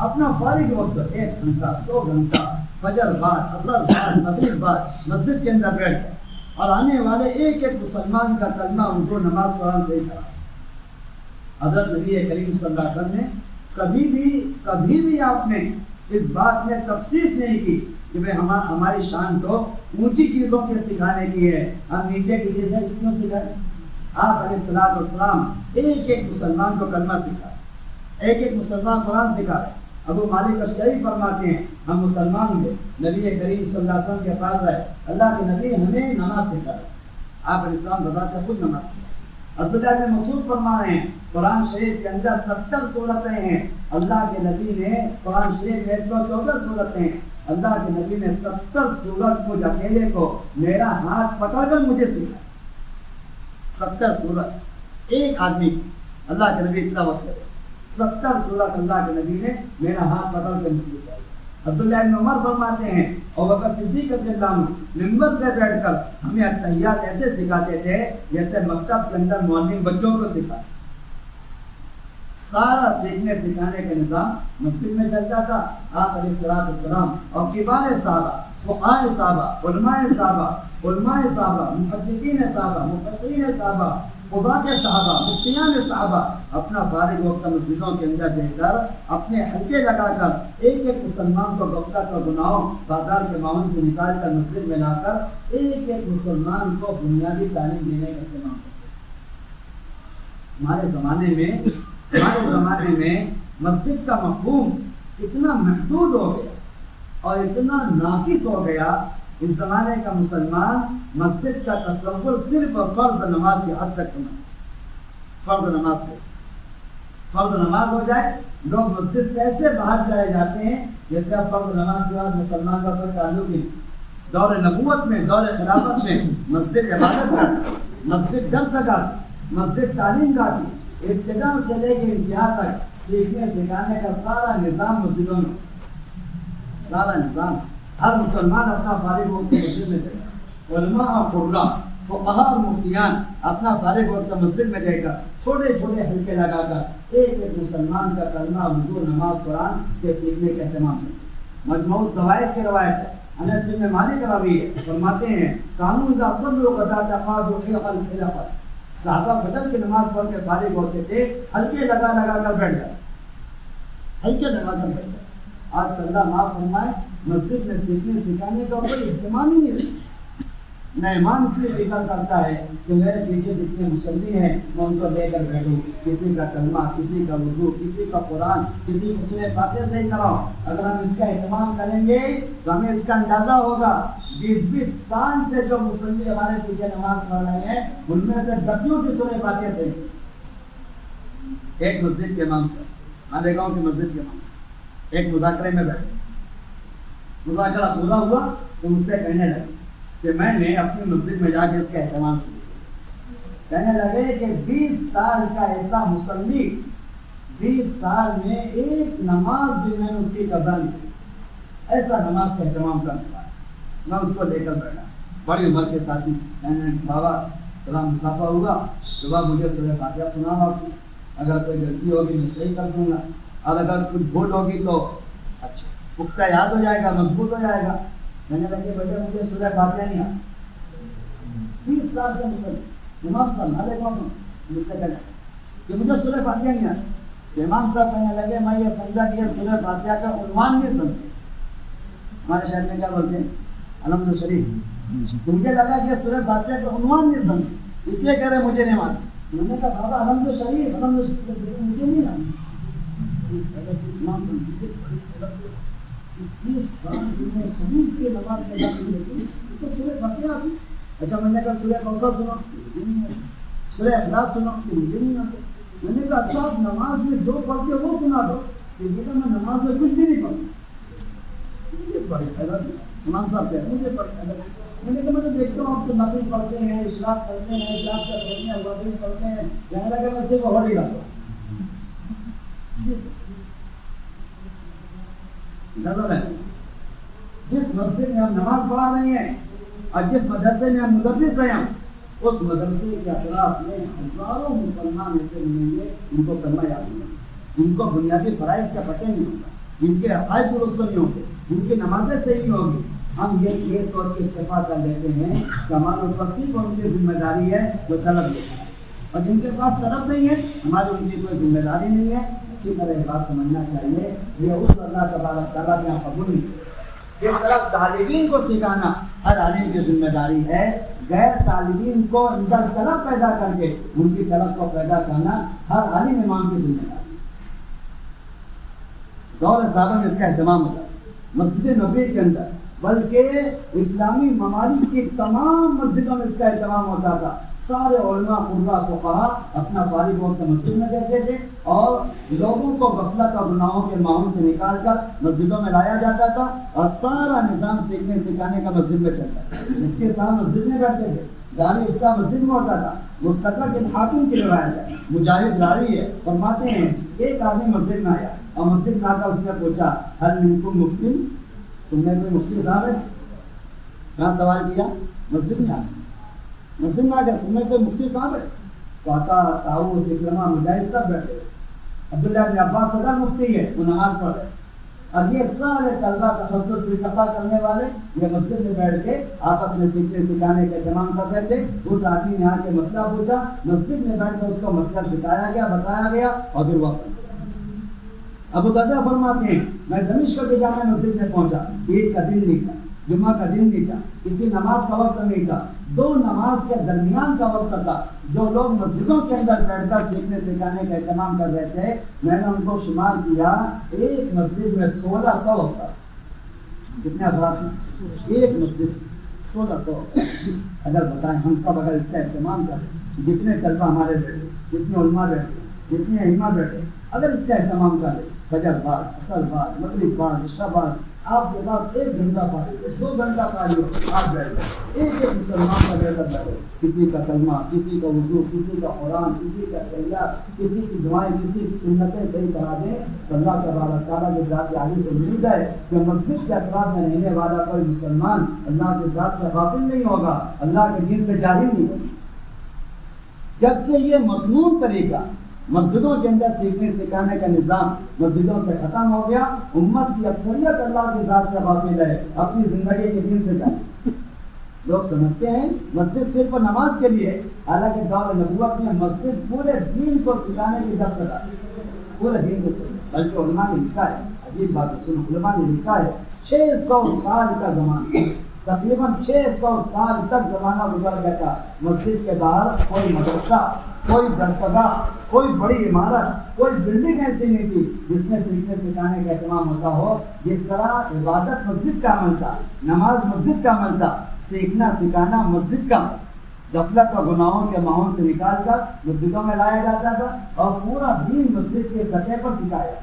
اپنا فارغ وقت 1 گھنٹہ 2 گھنٹہ فجر بعد عصر بعد مغرب بعد مسجد کے اندر بیٹھ جائے اور آنے والے ایک ایک مسلمان کا کلمہ ان کو نماز قرآن سے ہی کرا، حضرت نبی کریم صلی اللہ علیہ وسلم نے کبھی بھی آپ نے اس بات میں تفصیص نہیں کی کہ بھائی ہماری شان تو اونچی چیزوں کے سکھانے کی ہے، ہم نیچے کی چیزیں کیوں سکھائیں؟ آپ علیہ الصلوۃ والسلام ایک ایک مسلمان کو کلمہ سکھا، ایک ایک مسلمان قرآن سکھا رہے۔ ابو مالک اشعری فرماتے ہیں ہم مسلمان ہوئے، نبی کریم صلی اللہ علیہ وسلم کے پاس آئے، اللہ کے نبی ہمیں نماز سکھا رہے، آپ علیہ السلام بتا کر خود نماز سکھا۔ عبداللہ بن مسعود فرما رہے ہیں قرآن شریف کے اندر 70 سورتیں ہیں، اللہ کے نبی نے قرآن شریف میں 114 سورتیں ہیں، اللہ کے نبی نے 70 سورت کو اکیلے کو میرا ہاتھ پکڑ کر مجھے سکھایا۔ 70 سورت ایک آدمی، اللہ کے نبی اتنا وقت کرے، 70 سورت اللہ کے نبی نے میرا ہاتھ پکڑ کر مجھے سکھایا۔ عبداللہ بن عمر فرماتے ہیں اور بکر صدیق رضی اللہ عنہ منبر پہ بیٹھ کر ہمیں التحیات ایسے سکھاتے تھے جیسے مکتب کے اندر معلم بچوں کو سکھاتے۔ سارا سیکھنے سکھانے کا نظام مسجد میں چلتا تھا۔ آپ علیہ الصلوۃ والسلام اور کبار صحابہ، فقہاء صحابہ، علماء صحابہ، محدثین صحابہ، مفسرین صحابہ، قضاۃ صحابہ، مفتیان صحابہ اپنا فارغ وقت مسجدوں کے اندر دے کر اپنے حلقے لگا کر ایک ایک مسلمان کو غفلت اور گناہوں بازار کے ماحول سے نکال کر مسجد میں لا کر ایک ایک مسلمان کو بنیادی تعلیم دینے کا اہتمام کرتے۔ ہمارے زمانے میں مسجد کا مفہوم اتنا محدود ہو گیا اور اتنا ناقص ہو گیا، اس زمانے کا مسلمان مسجد کا تصور صرف فرض نماز کی حد تک سمجھتا۔ فرض نماز ہو جائے لوگ مسجد سے ایسے باہر چلے جاتے ہیں جیسے اب فرض نماز کے بعد مسلمان کا کوئی تعلق نہیں۔ دور نبوت میں، دور خلافت میں مسجد عبادت کرتی، مسجد درس کرتی، مسجد تعلیم کرتی، ابتدا سے لے کے انتہا تک سیکھنے سکھانے کا سارا نظام مسجدوں میں، سارا نظام۔ ہر مسلمان اپنا فارغ وقت مسجد میں دے گا، علماء اور قراء، فقہاء اور مفتیان اپنا فارغ وقت مسجد میں دے کر چھوٹے چھوٹے حلقے لگا کر ایک ایک مسلمان کا کلمہ، وضو، نماز، قرآن کے سیکھنے کا اہتمام کرتے۔ مجموع الزوائد کی روایت ہے، انس بن مالک راوی ہے، فرماتے ہیں کانوا اذا صلوا غدا تقادوا حلقا، صحابہ فجر کی نماز پڑھ کے فارغ ہوتے تھے، حلقے لگا کر بیٹھ جاتے، حلقے لگا کر بیٹھ جاتے۔ آج اللہ معاف فرمائے مسجد میں سیکھنے سکھانے کا کوئی اہتمام ہی نہیں رہتا۔ نہ امام اس لیے فکر کرتا ہے کہ میرے پیچھے جتنے مصلی ہیں میں ان کو لے کر بیٹھوں، کسی کا کلمہ، کسی کا وضو، کسی کا قرآن، کسی کو سورہ فاتحہ سے ہی کراؤ۔ اگر ہم اس کا اہتمام کریں گے تو ہمیں اس کا اندازہ ہوگا 20-20 سال سے جو مصلی ہمارے پیچھے نماز پڑھ رہے ہیں ان میں سے 10 کی سورہ فاتحہ سے ہی۔ ایک مسجد کے امام سے، مالیگاؤں کی مسجد کے امام سے ایک مذاکرے میں بیٹھے، مذاکرہ پورا ہوا تو مجھ سے کہنے لگے کہ میں نے اپنی مسجد میں جا کے اس کا اہتمام کیا۔ کہنے لگے کہ 20 سال کا ایسا مصلی، 20 سال میں ایک نماز بھی میں نے اس کی قضا نہیں کی، ایسا نماز کا اہتمام کرنے والا۔ میں اس کو لے کر بیٹھا، بڑی عمر کے ساتھی، میں نے بابا سلام مسافہ ہوگا تو بعد مجھے سورہ فاتحہ سنانا، اگر کوئی غلطی ہوگی میں صحیح کر دوں گا، اور اگر کچھ بھول ہوگی تو اچھا پختہ یاد ہو جائے گا، مضبوط ہو جائے گا۔ میں نے لگے بیٹے مجھے سورہ فاتحہ نہیں آتی، 20 سال سے مسلم امام صاحب نالے کون مجھ سے کہا کہ مجھے سورہ فاتحہ نہیں آتی۔ امام صاحب کہنے لگے میں یہ سمجھا کہ یہ سورہ فاتحہ کا عنوان نہیں سمجھے، ہمارے شہر میں کیا بولتے ہیں الحمد شریف، مجھے لگا کہ سورہ فاتحہ کا عنوان نہیں سمجھے، اس لیے کہہ رہے مجھے نہیں مانتے۔ میں نے کہا بابا الحمد شریف، الحمد شریف مجھے نہیں آتی۔ امام صاحب 20 سال سے میں حدیث کے نماز میں جاتی لیکن اس کو سورہ فاتحہ آتی۔ اچھا میں نے کہا سورہ کوثر سنو، سورہ اخلاص سنو، مجھے نہیں آتے۔ میں نے کہا اچھا آپ نماز میں جو پڑھتے ہو وہ سنا دو، کہ بیٹا میں نماز میں کچھ بھی نہیں پڑھتا، مجھے پڑھے حضرت امام صاحب کہہ رہے مجھے پڑھے حضرت۔ میں نے کہا میں تو دیکھتا ہوں آپ تو نفل پڑھتے ہیں، اشراق پڑھتے ہیں، جاپ کر پڑھتے ہیں، وازن پڑھتے ہیں، کہنے لگا میں صرف ہو نہیں رہا نظر ہے جس مسجد میں ہم نماز پڑھا رہے ہیں اور جس مدرسے میں ہم مدرس ہیں اس مدرسے کے اطراف میں ہزاروں مسلمان ایسے ملیں گے جن کو کلمہ یاد نہیں ہوگا، جن کو بنیادی فرائض کا پتہ نہیں ہوگا، جن کے عقائد درست نہیں ہوں گے، جن کی نمازیں صحیح نہیں ہوگی. ہم یہ سوچ کے اتفاق کر لیتے ہیں کہ ہمارے اوپر صرف ان کی ذمہ داری ہے جو طلب لیتا ہے، اور جن کے پاس طلب نہیں ہے ہماری ان کی کوئی ذمہ داری نہیں ہے. اچھی طرح یہ بات سمجھنا چاہیے. یہ اس اللہ تبارک تعالیٰ کے یہاں قبول نہیں. اس طرح طالبین کو سکھانا ہر عالم کی ذمہ داری ہے. غیر طالبین کو اندر طلب پیدا کر کے ان کی طلب کو پیدا کرنا ہر عالم امام کی ذمہ داری. دور صحابہ میں اس کا اہتمام ہوتا ہے، مسجد نبوی کے اندر بلکہ اسلامی ممالک کی تمام مسجدوں میں اس کا اہتمام ہوتا تھا. سارے علماء قرہ فقہا اپنا فارغ وقت مسجد میں دیتے تھے اور لوگوں کو غفلت اور گناہوں کے ماحول سے نکال کر مسجدوں میں لایا جاتا تھا اور سارا نظام سیکھنے سکھانے کا مسجد میں چلتا تھا. جس کے ساتھ مسجد میں بیٹھتے تھے، داری افتہ مسجد میں ہوتا تھا. مستقر بن حاکم کی روایت ہے، مجاہد راوی ہے، فرماتے ہیں ایک آدمی مسجد میں آیا اور مسجد میں آ کر اس نے پوچھا ہل منکم مفتی، تم نے کوئی مفتی صاحب ہے؟ کہاں سوال کیا؟ مسجد میں آ گیا. مسجد میں آ گیا تم نے کوئی مفتی صاحب ہے؟ تو عطا، طاؤس، اکرمہ، مجاہد سب بیٹھے. عبداللہ بن عباس صدر مفتی ہے، وہ نماز پڑھ رہے. اب یہ سارے طلبہ تخصص فقہ کرنے والے یہ مسجد میں بیٹھ کے آپس میں سیکھنے سکھانے کا اہتمام کر رہے تھے. اس آدمی نے آ کے مسئلہ پوچھا، مسجد میں بیٹھ کر اس کو مسئلہ سکھایا گیا، بتایا گیا اور پھر واپس. ابو درداء فرماتے ہیں میں دمشق کے جامع مسجد میں پہنچا، عید کا دن نہیں تھا، جمعہ کا دن نہیں تھا، کسی نماز کا وقت نہیں تھا، دو نماز کے درمیان کا وقت تھا. جو لوگ مسجدوں کے اندر بیٹھ کر سیکھنے سکھانے کا اہتمام کر رہے تھے میں نے ان کو شمار کیا، ایک مسجد میں 1600 افراد. کتنے افراد ہیں؟ ایک مسجد 1600 افراد. اگر بتائیں ہم سب اگر اس کا اہتمام کریں، جتنے طلبہ ہمارے بیٹھے، جتنے علماء بیٹھے، جتنے ائمہ بیٹھے، اگر اس کا اہتمام کریں، فجر بعد، عصر بعد، مغرب بعد، عشاء بعد، آپ کے پاس 1 گھنٹہ فارغ ہے، 2 گھنٹہ فارغ ہے، آپ بیٹھ جائیں. ایک مسلمان کا بیٹھ کر بیٹھے، کسی کا کلمہ، کسی کا وضو، کسی کا قرآن، کسی کا تحیات، کسی کی دعائیں، کسی کی سنتیں صحیح کرا دیں تو اللہ تبارک تعالیٰ کے ذات عالی سے امید ہے کہ مسجد کے اطراف میں رہنے والا کوئی مسلمان اللہ کے ذات سے غافل نہیں ہوگا، اللہ کے دین سے جاہل نہیں ہوگا. جب سے یہ مسنون طریقہ مسجدوں کے اندر سیکھنے سکھانے کا نظام مسجدوں سے ختم ہو گیا، امت کی اکثریت اللہ کی ذات سے غافل ہے، اپنی زندگی کے دین سے جاہل. لوگ سمجھتے ہیں مسجد صرف نماز کے لیے، حالانکہ دور نبوت میں مسجد پورے دین کو سکھانے کی درس ہے، پورے دین کو سکھانے. بلکہ علماء نے لکھا ہے، عجیب بات سنو، علماء نے لکھا ہے 600 سال کا زمانہ، تقریباً 600 سال تک زمانہ گزر گیا تھا مسجد کے باہر کوئی مدرسہ، کوئی درسگاہ، کوئی بڑی عمارت، کوئی بلڈنگ ایسی نہیں تھی جس میں سیکھنے سکھانے کا اہتمام ہوتا ہو. جس طرح عبادت مسجد کا عمل تھا، نماز مسجد کا عمل تھا، سیکھنا سکھانا مسجد کا، غفلت اور گناہوں کے ماحول سے نکال کر مسجدوں میں لایا جاتا تھا اور پورا دین مسجد کے سطح پر سکھایا.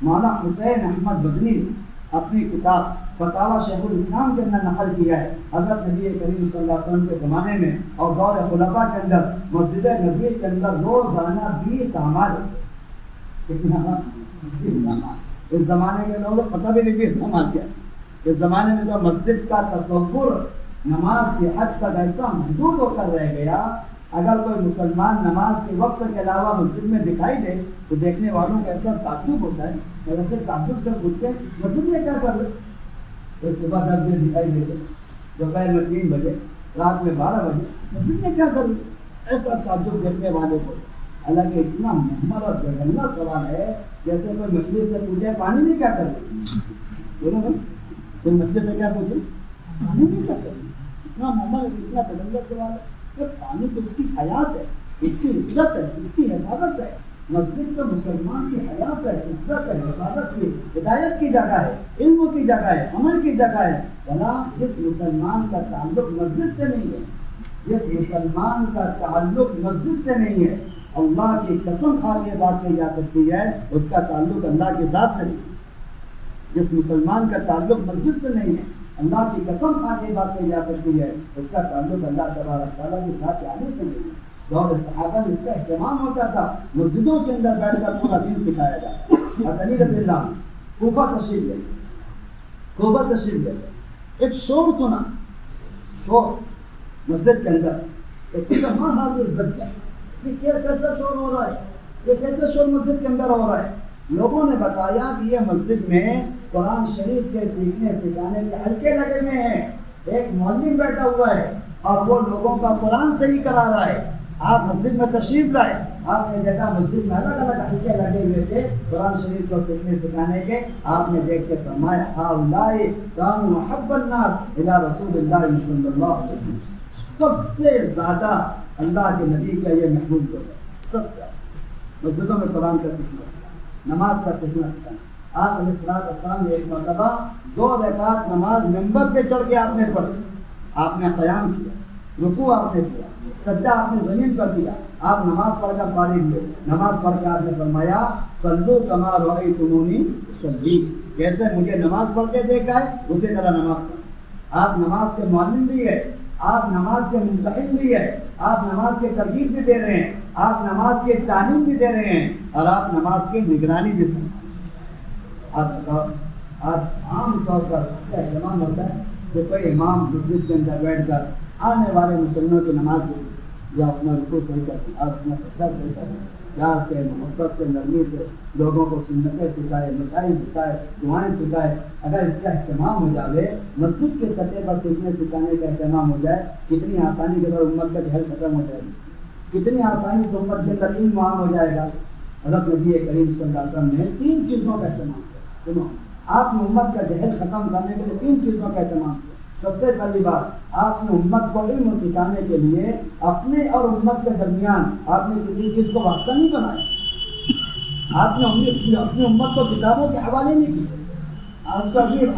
مولانا حسین احمد بدنی نے اپنی کتاب فتاوی شیخ الاسلام کے اندر نقل کیا ہے، حضرت نبی کریم صلی اللہ علیہ وسلم کے زمانے میں اور دور خلفاء کے اندر مسجد نبوی کے اندر روزانہ 20 اعمال. کتنا؟ 20 اعمال. اس زمانے کے لوگوں کو پتہ بھی نہیں کہ 20 اعمال کیا ہے. اس زمانے میں تو مسجد کا تصور نماز کے حد تک ایسا محدود ہو کر رہ گیا، اگر کوئی مسلمان نماز کے وقت کے علاوہ مسجد میں دکھائی دے تو دیکھنے والوں کا ایسا تعجب ہوتا ہے، ایسے تعجب سے پوچھتے ہیں مسجد میں کیا کر رہے؟ تو صبح 10 بجے دکھائی دیتے، دوپہر میں 3 بجے، رات میں 12 بجے، مسجد میں کیا کر رہے؟ ایسا تعجب دیکھنے والے کو. حالانکہ اتنا محمر اور گندا سوال ہے، جیسے کوئی مچھلی سے پوچھے پانی میں کیا کر رہے؟ بولو بھائی، کوئی مچھلی سے کیا پوچھے پانی میں کیا کر رہے؟ اتنا محمر، اتنا گندا سوال ہے. پانی تو اس کی حیات ہے، اس کی عزت ہے، اس کی حفاظت ہے. مسجد تو مسلمان کی حیات ہے، عزت ہے، حفاظت کی، ہدایت کی جگہ ہے، علم کی جگہ ہے، عمل کی جگہ ہے. بھلا جس مسلمان کا تعلق مسجد سے نہیں ہے، جس مسلمان کا تعلق مسجد سے نہیں ہے، اللہ کی قسم کھا کے بات کہی جا سکتی ہے اس کا تعلق اللہ کی ذات سے نہیں. جس مسلمان کا تعلق مسجد سے نہیں ہے، اللہ کی قسم کھا کے بات کہی جا سکتی ہے اس کا تعلق اللہ تبارک تعالیٰ کی ذات عالی سے نہیں ہے. دور صحابہ میں اس کا اہتمام ہوتا تھا، مسجدوں کے اندر بیٹھ کر پورا دین سکھایا جاتا. اور علی رضی اللہ عنہ کوفہ تشریف لے ایک شور سنا، شور مسجد کے اندر. یہ کیسا شور ہو رہا ہے، یہ کیسا شور مسجد کے اندر ہو رہا ہے؟ لوگوں نے بتایا کہ یہ مسجد میں قرآن شریف کے سیکھنے سکھانے کے حلقے لگے ہوئے ہیں. ایک معلم بیٹھا ہوا ہے اور وہ لوگوں کا قرآن صحیح کرا رہا ہے. آپ مسجد میں تشریف لائے، آپ نے دیکھا مسجد میں الگ الگ حلقے لگے ہوئے تھے قرآن شریف کو سیکھنے سکھانے کے. آپ نے دیکھ کے فرمایا ہؤلاء کانوا احب الناس الی رسول اللہ صلی اللہ علیہ وسلم. سب سے زیادہ اللہ کے نبی کا یہ محبوب لوگ ہے. سب سے مسجدوں میں قرآن کا سیکھنا سکھانا، نماز کا سیکھنا سکھانا. آپ علیہ السلام نے ایک مرتبہ 2 رکعت نماز منبر پہ چڑھ کے آپ نے پڑھی. آپ نے قیام کیا، رکوع آپ نے کیا، سجدہ آپ نے زمین پر کیا. آپ نماز پڑھ کر فارغ ہوئے. نماز پڑھ کے آپ نے فرمایا صلو کما رأیتمونی اصلی، جیسے مجھے نماز پڑھتے دیکھا ہے اسی طرح نماز پڑھ. آپ نماز کے معلم بھی ہے، آپ نماز کے منتقل بھی ہے، آپ نماز کے ترغیب بھی دے رہے ہیں، آپ نماز کی تعلیم بھی دے رہے ہیں، اور آپ نماز کی نگرانی بھی فرمائیں. آپ بتاؤ، آج عام طور پر اس کا اہتمام ہوتا ہے کہ کوئی امام مسجد کے اندر بیٹھ کر آنے والے مسلمانوں کی نماز دے یا اپنا رکوع صحیح کرتے اور اپنا سجدہ صحیح کرتے، پیار سے، محبت سے، نرمی سے لوگوں کو سنتیں سکھائے، مسائل سکھائے، دعائیں سکھائے. اگر اس کا اہتمام ہو جائے، مسجد کے سطح پر سیکھنے سکھانے کا اہتمام ہو جائے، کتنی آسانی کے ساتھ امت کا جہل ختم ہو جائے گی، کتنی آسانی سے امت کے اندر علم عام ہو جائے گا. حضرت نبی کریم صلی اللہ علیہ وسلم نے 3 چیزوں کا اہتمام کیا. سنو، آپ نے امت کا جہل ختم کرنے کے لیے 3 چیزوں کا اہتمام کیا. سب سے پہلی بات، آپ نے امت کو علم سکھانے کے لیے اپنے اور امت کے درمیان آپ نے کسی چیز کو واسطہ نہیں بنایا. آپ نے اپنی امت کو کتابوں کے حوالے نہیں کیے. آپ کا عجیب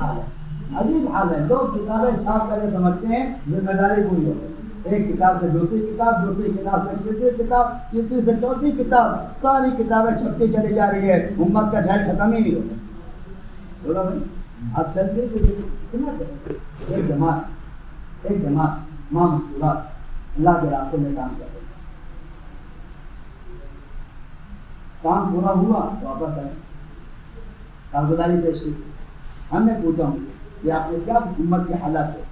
حال ہے. لوگ کتابیں چھاپ کر سمجھتے ہیں ذمہ داری پوری ہو گئی. ایک کتاب سے دوسری کتاب، دوسری کتاب سے تیسری کتاب، تیسری سے چوتھی کتاب، ساری کتابیں چھپتی چلی جا رہی ہے. امت کا جہل ختم ہی نہیں ہوتا. بولا بھائی آپ چلتے کتنا ایک جماعت ماں مسورات اللہ کے راستے میں کام کرتے، کام پورا ہوا واپس آئے، کارگزاری پیش کی. ہم نے پوچھا ان سے کہ آپ نے کیا امت کے حالات ہے؟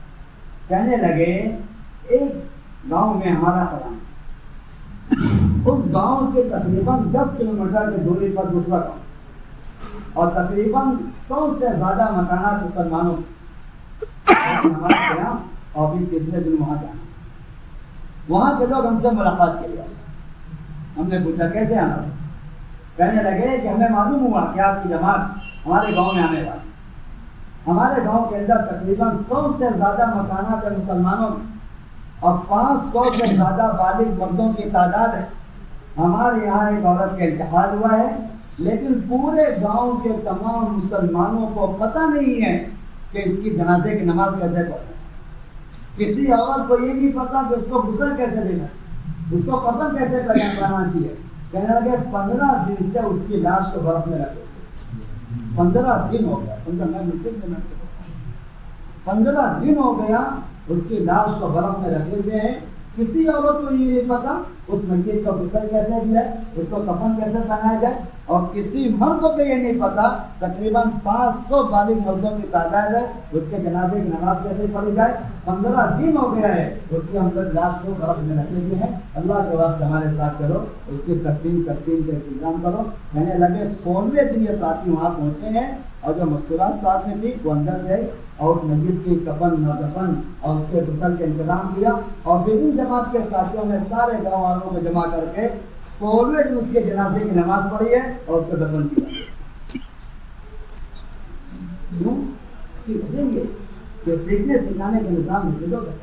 کہنے لگے ایک گاؤں میں ہمارا قیام، اس گاؤں کے تقریباً 10 کلومیٹر کی دوری پر دوسرا گاؤں، اور تقریباً 100 سے زیادہ مکانات مسلمانوں ہمارا قیام، اور پھر تیسرے دن وہاں جانا. وہاں کے لوگ ہم سے ملاقات کے لیے آئے. ہم نے پوچھا کیسے آنا؟ کہنے لگے کہ ہمیں معلوم ہوا کہ آپ کی جماعت ہمارے گاؤں میں آنے والی. ہمارے گاؤں کے اندر تقریباً 100 سے زیادہ مکانات ہیں مسلمانوں میں، اور 500 سے زیادہ بالغ مردوں کی تعداد ہے. ہمارے یہاں ایک عورت کا انتقال ہوا ہے، لیکن پورے گاؤں کے تمام مسلمانوں کو پتہ نہیں ہے کہ اس کی جنازے کی نماز کیسے پڑھنا. کسی عورت کو یہ نہیں پتا کہ اس کو غسل کیسے دینا، اس کو کفن کیسے پہنانا چاہیے. کہنے لگے 15 دن سے اس کی لاش کو برف میں رکھے. 15 دن ہو گیا، 15 دن ہو گیا اس کی لاش کو برف میں رکھے ہوئے ہیں. کسی عورت کو یہ نہیں پتا اس میت کا غسل کیسے دیا ہے، اس کو کفن کیسے پہنایا جائے. اور کسی مرد کو یہ نہیں پتا تقریباً 500 بالغ مردوں کی تعداد ہے، اس کے جنازے کی نماز کیسے پڑھی جائے. 15 دن ہو گیا ہے اس کے ہم لوگ لاش کو برف میں رکھے ہوئے ہیں. اللہ کے واسطے ہمارے ساتھ کرو، اس کی تقسیم کا انتظام کرو. کہنے لگے 16ویں دن یہ ساتھی وہاں پہنچے ہیں، اور جو مستورات ساتھ میں تھی وہ اندر گئے اور اس میت کی کفن اور دفن اور اس کے غسل کا انتظام کیا. اور پھر ان جماعت کے ساتھیوں نے سارے گاؤں والوں کو جمع کر کے 16ویں دن اس کے جنازے کی نماز پڑھی ہے اور اس کو دفن کیا. کیوں؟ اس کی وجہ یہ کہ سیکھنے سکھانے کا نظام مسجدوں کا ہے.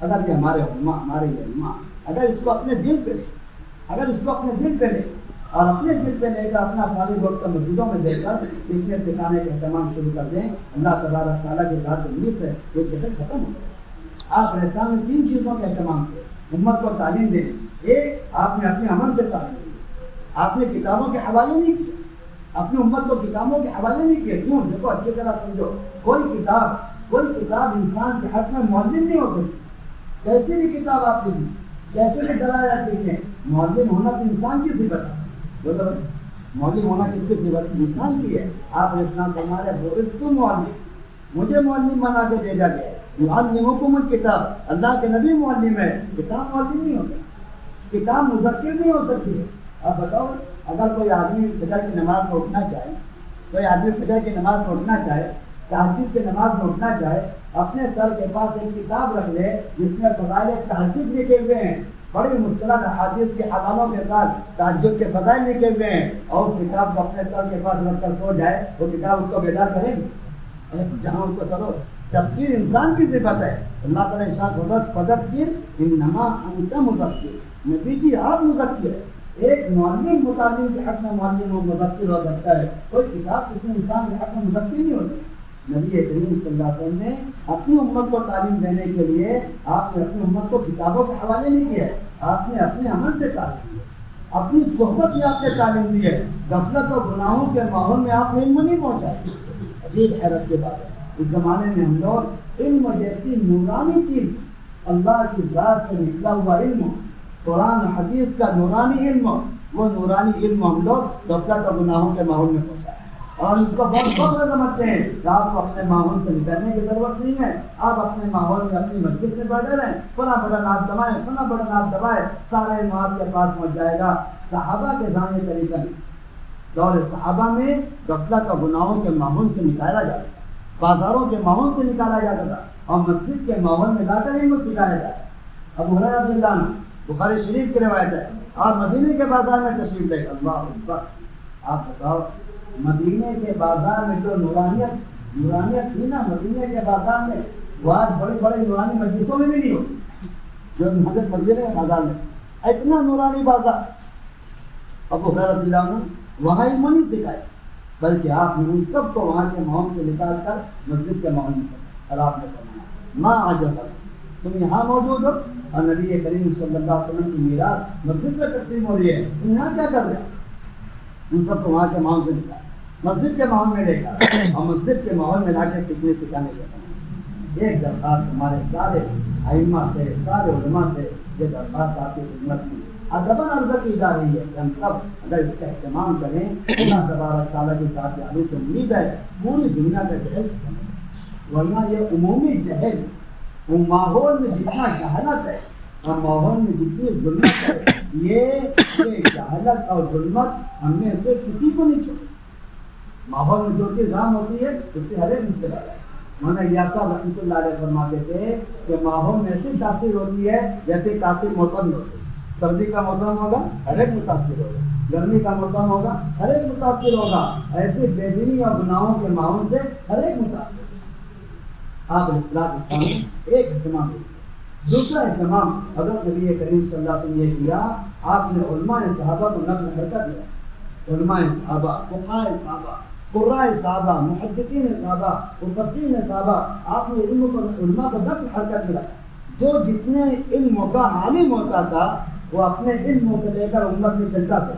اگر یہ ہمارے علماء، ہمارے یہ علماء اگر اس کو اپنے دل پہ لے، اگر اس کو اپنے دل پہ لے اور اپنے دل پہ لے کر اپنا فارغ وقت مسجدوں میں دے کر سیکھنے سکھانے کا اہتمام شروع کر دیں، اللہ تبارک تعالیٰ کی ذات امید سے یہ جہل ختم ہو جائے. آپ نے سامنے 3 چیزوں کا اہتمام کیا. امت کو تعلیم دیں. ایک، آپ نے اپنے عمل سے تعلیم دی. آپ نے کتابوں کے حوالے نہیں کیا، اپنی امت کو کتابوں کے حوالے نہیں کیے. کیوں؟ دیکھو اچھی طرح سمجھو، کوئی کتاب انسان کے حق میں معلم نہیں ہو سکتی. کیسی بھی کتاب آپ لکھی، کیسے بھی دلائل دیکھیں. معلم ہونا تو انسان کی صفت ہے. بولو بھائی معلم ہونا کس کی صفت؟ انسان کی ہے. آپ نے اسلام فرمایا بورستو معلم، مجھے معلم بنا کے بھیجا گیا ہے. یعلمکم الکتاب، اللہ کے نبی معلم ہے. کتاب معلم نہیں ہو سکتی، کتاب مذکر نہیں ہو سکتی ہے. آپ بتاؤ اگر کوئی آدمی فجر کی نماز میں اٹھنا چاہے، کوئی آدمی فجر کی نماز میں اٹھنا چاہے، تہجد کی نماز میں اٹھنا چاہے، اپنے سر کے پاس ایک کتاب رکھ لے جس میں فضائل تہجد لکھے ہوئے ہیں، بڑی مشکلات احادیث کے حوالوں کے ساتھ تہجد کے فضائل لکھے ہوئے ہیں، اور اس کتاب کو اپنے سر کے پاس رکھ کر سو جائے، وہ کتاب اس کو بیدار کرے گی؟ جہاں اس کو کرو. تذکیر انسان کی صفت ہے. اللہ تعالیٰ ارشاد فرماتا فذکر انما انت مذکر، نبی جی آپ مذکر ہے. ایک معلم متعلم کے حق میں معلم و مذکر ہو سکتا ہے، کوئی کتاب کسی انسان کے حق میں مذکر نہیں ہو سکتی. نبی کریم صلی اللہ علیہ وسلم نے اپنی امت کو تعلیم دینے کے لیے آپ نے اپنی امت کو کتابوں کے حوالے نہیں کیا ہے، آپ نے اپنے عمل سے تعلیم دی ہے، اپنی صحبت میں آپ نے تعلیم دی ہے. غفلت اور گناہوں کے ماحول میں آپ نے علم نہیں پہنچایا. عجیب حیرت کی بات ہے، اس زمانے میں ہم لوگ علم جیسی نورانی چیز، اللہ کی ذات سے نکلا ہوا علم، قرآن حدیث کا نورانی علم، وہ نورانی علم ہم لوگ غفلت اور گناہوں کے ماحول میں پہنچائے اور اس کو بہت فخر سمجھتے ہیں کہ آپ کو اپنے ماحول سے نکلنے کی ضرورت نہیں ہے. آپ اپنے ماحول میں اپنی مجلس سے بیٹھے رہیں، فلاں بٹن آپ دبائیں، فلاں بٹن آپ دبائیں، سارا علم آپ کے پاس پہنچ جائے گا. صحابہ کے ذریعے طریقہ نہیں. دور صحابہ میں غفلت اور گناہوں کے ماحول سے نکالا جاتا تھا، بازاروں کے ماحول سے نکالا جاتا تھا، اور مسجد کے ماحول میں لا کر علم سکھایا جاتا. ابو ہریرہ رضی اللہ عنہ، بخاری شریف کی روایت ہے، آپ مدینے کے بازار میں تشریف لے. اللہ اکبر. آپ بتاؤ مدینے کے بازار میں جو نورانیت تھی نا، مدینے کے بازار میں وہ آج بڑے بڑے نورانی مجلسوں میں بھی نہیں ہوتی جو حضرت مدینے کے بازار میں. اتنا نورانی بازار. ابو ہریرہ رضی اللہ عنہ وہاں علم نہیں سکھائے، بلکہ آپ نے ان سب کو وہاں کے ماحول سے نکال کر مسجد کے ماحول میں پڑھا. اور آپ نے فرمایا ما عجزا، تم یہاں موجود ہو اور نبی کریم صلی اللہ علیہ وسلم کی میراث مسجد میں تقسیم ہو رہی ہے، تم یہاں کیا کر رہے ہو؟ ان سب کو وہاں کے ماحول سے نکالا، مسجد کے ماحول میں لے کر اور مسجد کے ماحول میں لا کے سیکھنے سکھانے کے. ایک درخواست ہمارے سارے ائمہ سے، سارے علماء سے یہ درخواست آپ کی خدمت کی ادباً عرض کی جا رہی ہے کہ ہم سب اگر اس کا اہتمام کریں، اللہ تبارک تعالیٰ کی ذات عالی سے امید ہے پوری دنیا کا جہل ختم ہے. ورنہ یہ عمومی جہل، وہ ماحول میں جتنا جہالت ہے اور ماحول میں جتنی ظلمت ہے، یہ جہالت اور ظلمت ہم میں سے کسی کو نہیں چھوڑی. ماحول میں جو چیز عام ہوتی ہے اس سے ہر ایک مبتلا ہے. مولانا الیاس صاحب رحمۃ اللہ علیہ فرماتے تھے کہ ماحول میں ایسی تاثیر ہوتی ہے جیسے تاثیر موسم ہوتی ہے. سردی کا موسم ہوگا ہر ایک متاثر ہوگا، گرمی کا موسم ہوگا ہر ایک متاثر ہوگا. ایسے بے دینی اور گناہوں کے ماحول سے ہر ایک متاثر. آپ اسلام ایک اہتمام دیا. دوسرا اہتمام حضرت نبی کریم صلی اللہ علیہ وسلم یہ کیا، آپ نے علماء صحابہ کو نقل حرکت دیا. علماء صحابہ، فقہاء صحابہ، قراء صحابہ، محدثین صحابہ، مفسرین صحابہ، آپ نے علماء کو نقل حرکت دیا. جو جتنے علم کا عالم ہوتا تھا وہ اپنے علم کو لے کر امت میں چلتا تھا.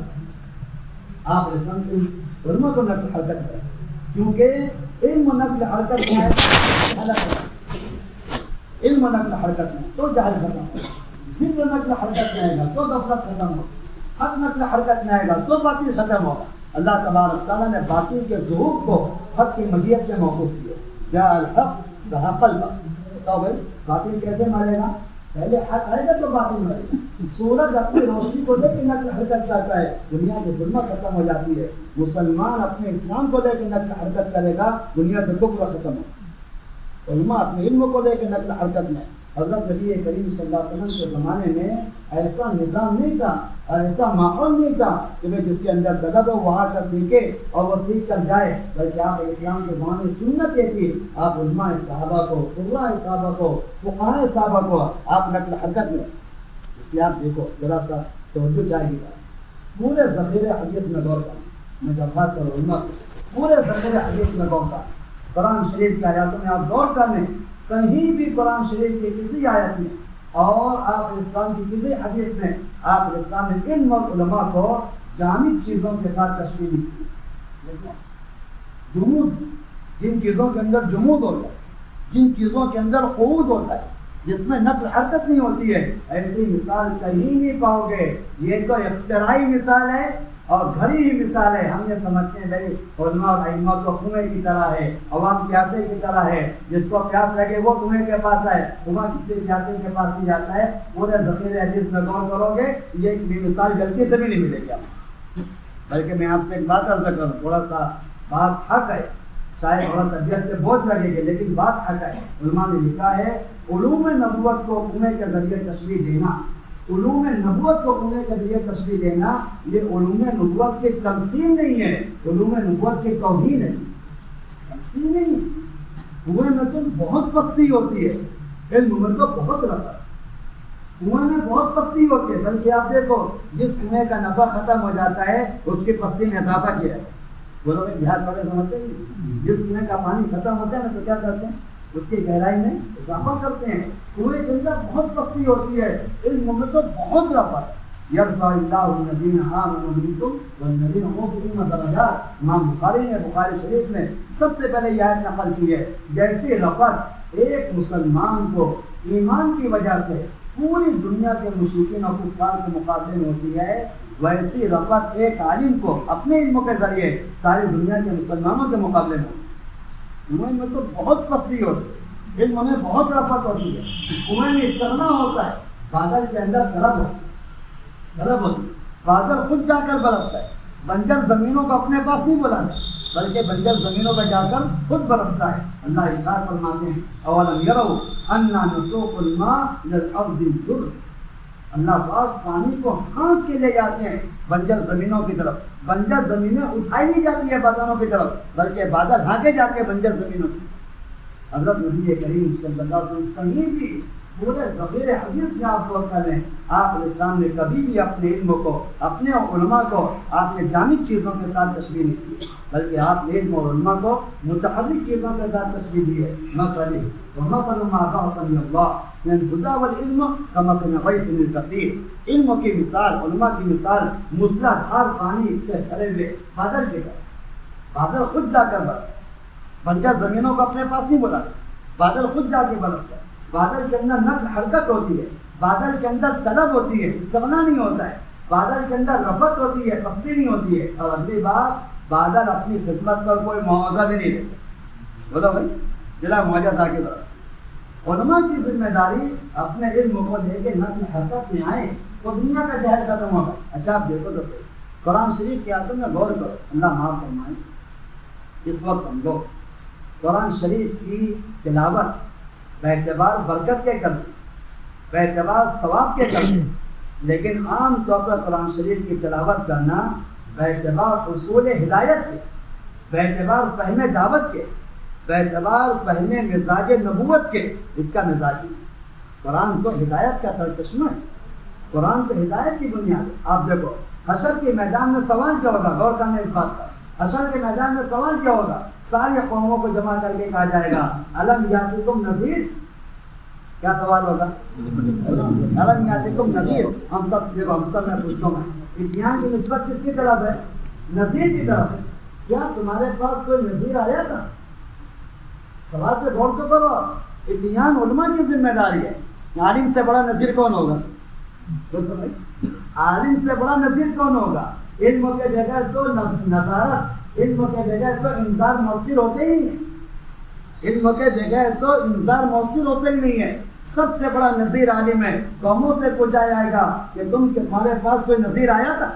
آپ نے علماء کو نقل حرکت دیا، کیونکہ علم نقل حرکت میں علم نقل حرکت میں تو جہل ختم ہوگا، ذکر نقل حرکت میں آئے گا تو غفلت ختم ہوگا، حق نقل حرکت میں آئے گا تو باطل ختم ہوگا. اللہ تبارک تعالیٰ نے باطل کے ظہور کو حق کی مجیت سے موقوف کیا. جاء الحق زهق الباطل. بتاؤ بھائی باطل کیسے مرے گا؟ پہلے حق آئے گا تو باطل مرے گا. سورج اپنی روشنی کو لے کے نقل حرکت کرتا ہے، دنیا کی ظلمت ختم ہو جاتی ہے. مسلمان اپنے اسلام کو لے کے نقل حرکت کرے گا، دنیا سے کفر ختم ہوگا. علماء اپنے علم کو لے کے نقل حرکت میں. حضرت نبی کریم صلی اللہ علیہ وسلم کے زمانے میں ایسا نظام نہیں تھا اور ایسا ماحول نہیں تھا کہ میں جس کے اندر طلب ہو وہاں کا سیکھے اور وہ سیکھ کر جائے، بلکہ آپ اسلام کے زمانے سنت یہ تھی، آپ علماء صحابہ کو، قراء صحابہ کو، فقہاء صحابہ کو آپ نقل حرکت میں. اس لیے آپ دیکھو ذرا سا توجہ چاہیے گا، پورے ذخیرے حدیث میں غور کریں. میں جب خاص کر علماء سے پورے ذخیرے حدیث میں غور کریں. قرآن شریف کی آیاتوں میں آپ غور کر لیں، کہیں بھی قرآن شریف کی کسی آیت میں اور آپ اسلام کی کسی حدیث میں آپ اسلام نے علم اور علماء کو جامد چیزوں کے ساتھ تشریح نہیں کی. جمود، جن چیزوں کے اندر جمود ہوتا ہے، جن چیزوں کے اندر قعود ہوتا ہے، جس میں نقل حرکت نہیں ہوتی ہے، ایسی مثال کہیں نہیں پاؤ گے۔ یہ تو اختراعی مثال ہے اور گھڑی ہی مثال ہے۔ ہم یہ سمجھتے ہیں بھائی علماء اور ائمہ تو کنویں کی طرح ہے، عوام پیاسے کی طرح ہے، جس کو پیاس لگے وہ کنویں کے پاس آئے، کنواں کسی پیاسے کے پاس نہیں جاتا ہے۔ پورے ذخیرے حدیث میں غور کرو گے یہ مثال غلطی سے بھی نہیں ملے گی آپ کو۔ بلکہ میں آپ سے ایک بات عرض کروں، تھوڑا سا بات حق ہے، شاید تھوڑا طبیعت پہ بہت لگے گی لیکن بات حق ہے۔ علماء نے لکھا ہے علوم نبوت کو کنویں کے ذریعے تشریح دینا، علوم نبوت کو کنویں کے ذریعے تشریح دینا یہ علوم نبوت کی تمثیل نہیں ہے، علوم نبوت کی توہین ہے، تمثیل نہیں ہے۔ کنویں میں تو بہت پستی ہوتی ہے، علم میں تو بہت رفع، کنویں میں بہت پستی ہوتی ہے، بلکہ آپ دیکھو جس کنویں کا نفع ختم ہو جاتا ہے اس کی پستی میں اضافہ کیا ہے۔ بولو بھائی دیہات والے سمجھتے ہیں جس کنویں کا پانی ختم ہوتا ہے نا تو کیا کرتے ہیں اس کی گہرائی میں اضافہ کرتے ہیں۔ کنویں کے اندر بہت پستی ہوتی ہے، علم میں تو بہت رفع۔ یرفع اللہ الذین آمنوا منکم والذین اوتوا العلم درجات، امام بخاری نے بخاری شریف میں سب سے پہلے یہ آیت نقل کی ہے۔ جیسی رفعت ایک مسلمان کو ایمان کی وجہ سے پوری دنیا کے مشرکین اور کفار کے مقابلے میں ہوتی ہے، ویسی رفعت ایک عالم کو اپنے علم کے ذریعے ساری دنیا کے مسلمانوں کے مقابلے میں ہوتی ہے۔ کنویں میں تو بہت پستی ہوتی ہے، علم میں بہت رفعت ہوتی ہے۔ کنویں میں استغنا ہوتا ہے، بادل کے اندر طلب ہوتی ہے، بادل خود جا کر برستا ہے، بنجر زمینوں کو اپنے پاس نہیں بلاتا بلکہ بنجر زمینوں پہ جا کر خود برستا ہے۔ اللہ ارشاد فرماتے ہیں اولم یروا انا نسوق الماء الى الارض الجرز، اللہ پاک پانی کو ہانک کے لے جاتے ہیں بنجر زمینوں کی طرف۔ بنجر زمینیں اٹھائی نہیں جاتی ہے بادلوں کی طرف بلکہ بادل ہانکے جاتے ہیں بنجر زمینوں کی۔ حضرت نبی کریم صلی اللہ علیہ وسلم کہیں بھی پورے ذخیرے حدیث میں آپ غور کر لیں، آپ علیہ السلام نے کبھی بھی اپنے علم کو اپنے علماء کو آپ نے جامد چیزوں کے ساتھ تشبیہ نہیں کی، بلکہ آپ نے علم اور علماء کو متحرک چیزوں کے ساتھ تشبیہ دی ہے۔ مثلی ومثل ما بعثني الله من الهدى والعلم كمثل غيث كثير، علم کی مثال، علماء کی مثال مسلح دھار پانی سے بھرے ہوئے بادل کے طرح، بادل خود جا کر برستا، بنجر زمینوں کو اپنے پاس نہیں بلاتا، بادل خود جا کے برستا ہے۔ بادل کے اندر نقل حرکت ہوتی ہے، بادل کے اندر طلب ہوتی ہے، استغنا نہیں ہوتا ہے، بادل کے اندر رفعت ہوتی ہے، پستی نہیں ہوتی ہے۔ اور اگلی بات بادل اپنی خدمت پر کوئی معاوضہ بھی نہیں دیتے۔ بولو بھائی ضلع معاوضہ آ کے برستا۔ علماء کی ذمہ داری اپنے علم کو لے کے نقل حرکت میں آئے تو دنیا کا جہل ختم ہوگا۔ اچھا آپ دیکھو تو صحیح قرآن شریف کی آیتوں میں غور کرو، اللہ معاف فرمائے۔ اس وقت ہم لوگ قرآن شریف کی تلاوت باعتبار برکت کے کرتے، باعتبار ثواب کے کرتے، لیکن عام طور پر قرآن شریف کی تلاوت کرنا باعتبار اصول ہدایت کے، باعتبار فہم دعوت کے، باعتبار فہم مزاج نبوت کے، اس کا مزاج ہے۔ قرآن تو ہدایت کا سرچشمہ ہے، قرآن تو ہدایت کی بنیاد ہے۔ آپ دیکھو حشر کے میدان میں سوال کیا ہوگا، غور کرنا اس بات پر، حشر کے میدان میں سوال کیا ہوگا، ساری قوموں کو جمع کر کے کہا جائے گا الم یاتکم نذیر، کیا سوال ہوگا؟ الم یاتکم نذیر۔ ہم سب دیکھو، ہم سب میں پوچھتا ہوں، امتحان کی نسبت کس کی طرف ہے؟ نذیر کی طرف ہے۔ کیا تمہارے پاس کوئی نذیر آیا تھا؟ سوال پہ غور تو کرو۔ امتحان علماء کی ذمہ داری ہے، عالم سے بڑا نذیر کون ہوگا؟ عالم سے بڑا نذیر کون ہوگا؟ علم کے بغیر تو نظارت، علم کے بغیر تو انذار مؤثر ہوتے ہی نہیں ہے، علم کے بغیر تو انذار مؤثر ہوتے ہی نہیں ہے۔ سب سے بڑا نذیر عالم ہے۔ قوموں سے پوچھا جائے گا کہ تمہارے پاس کوئی نذیر آیا تھا،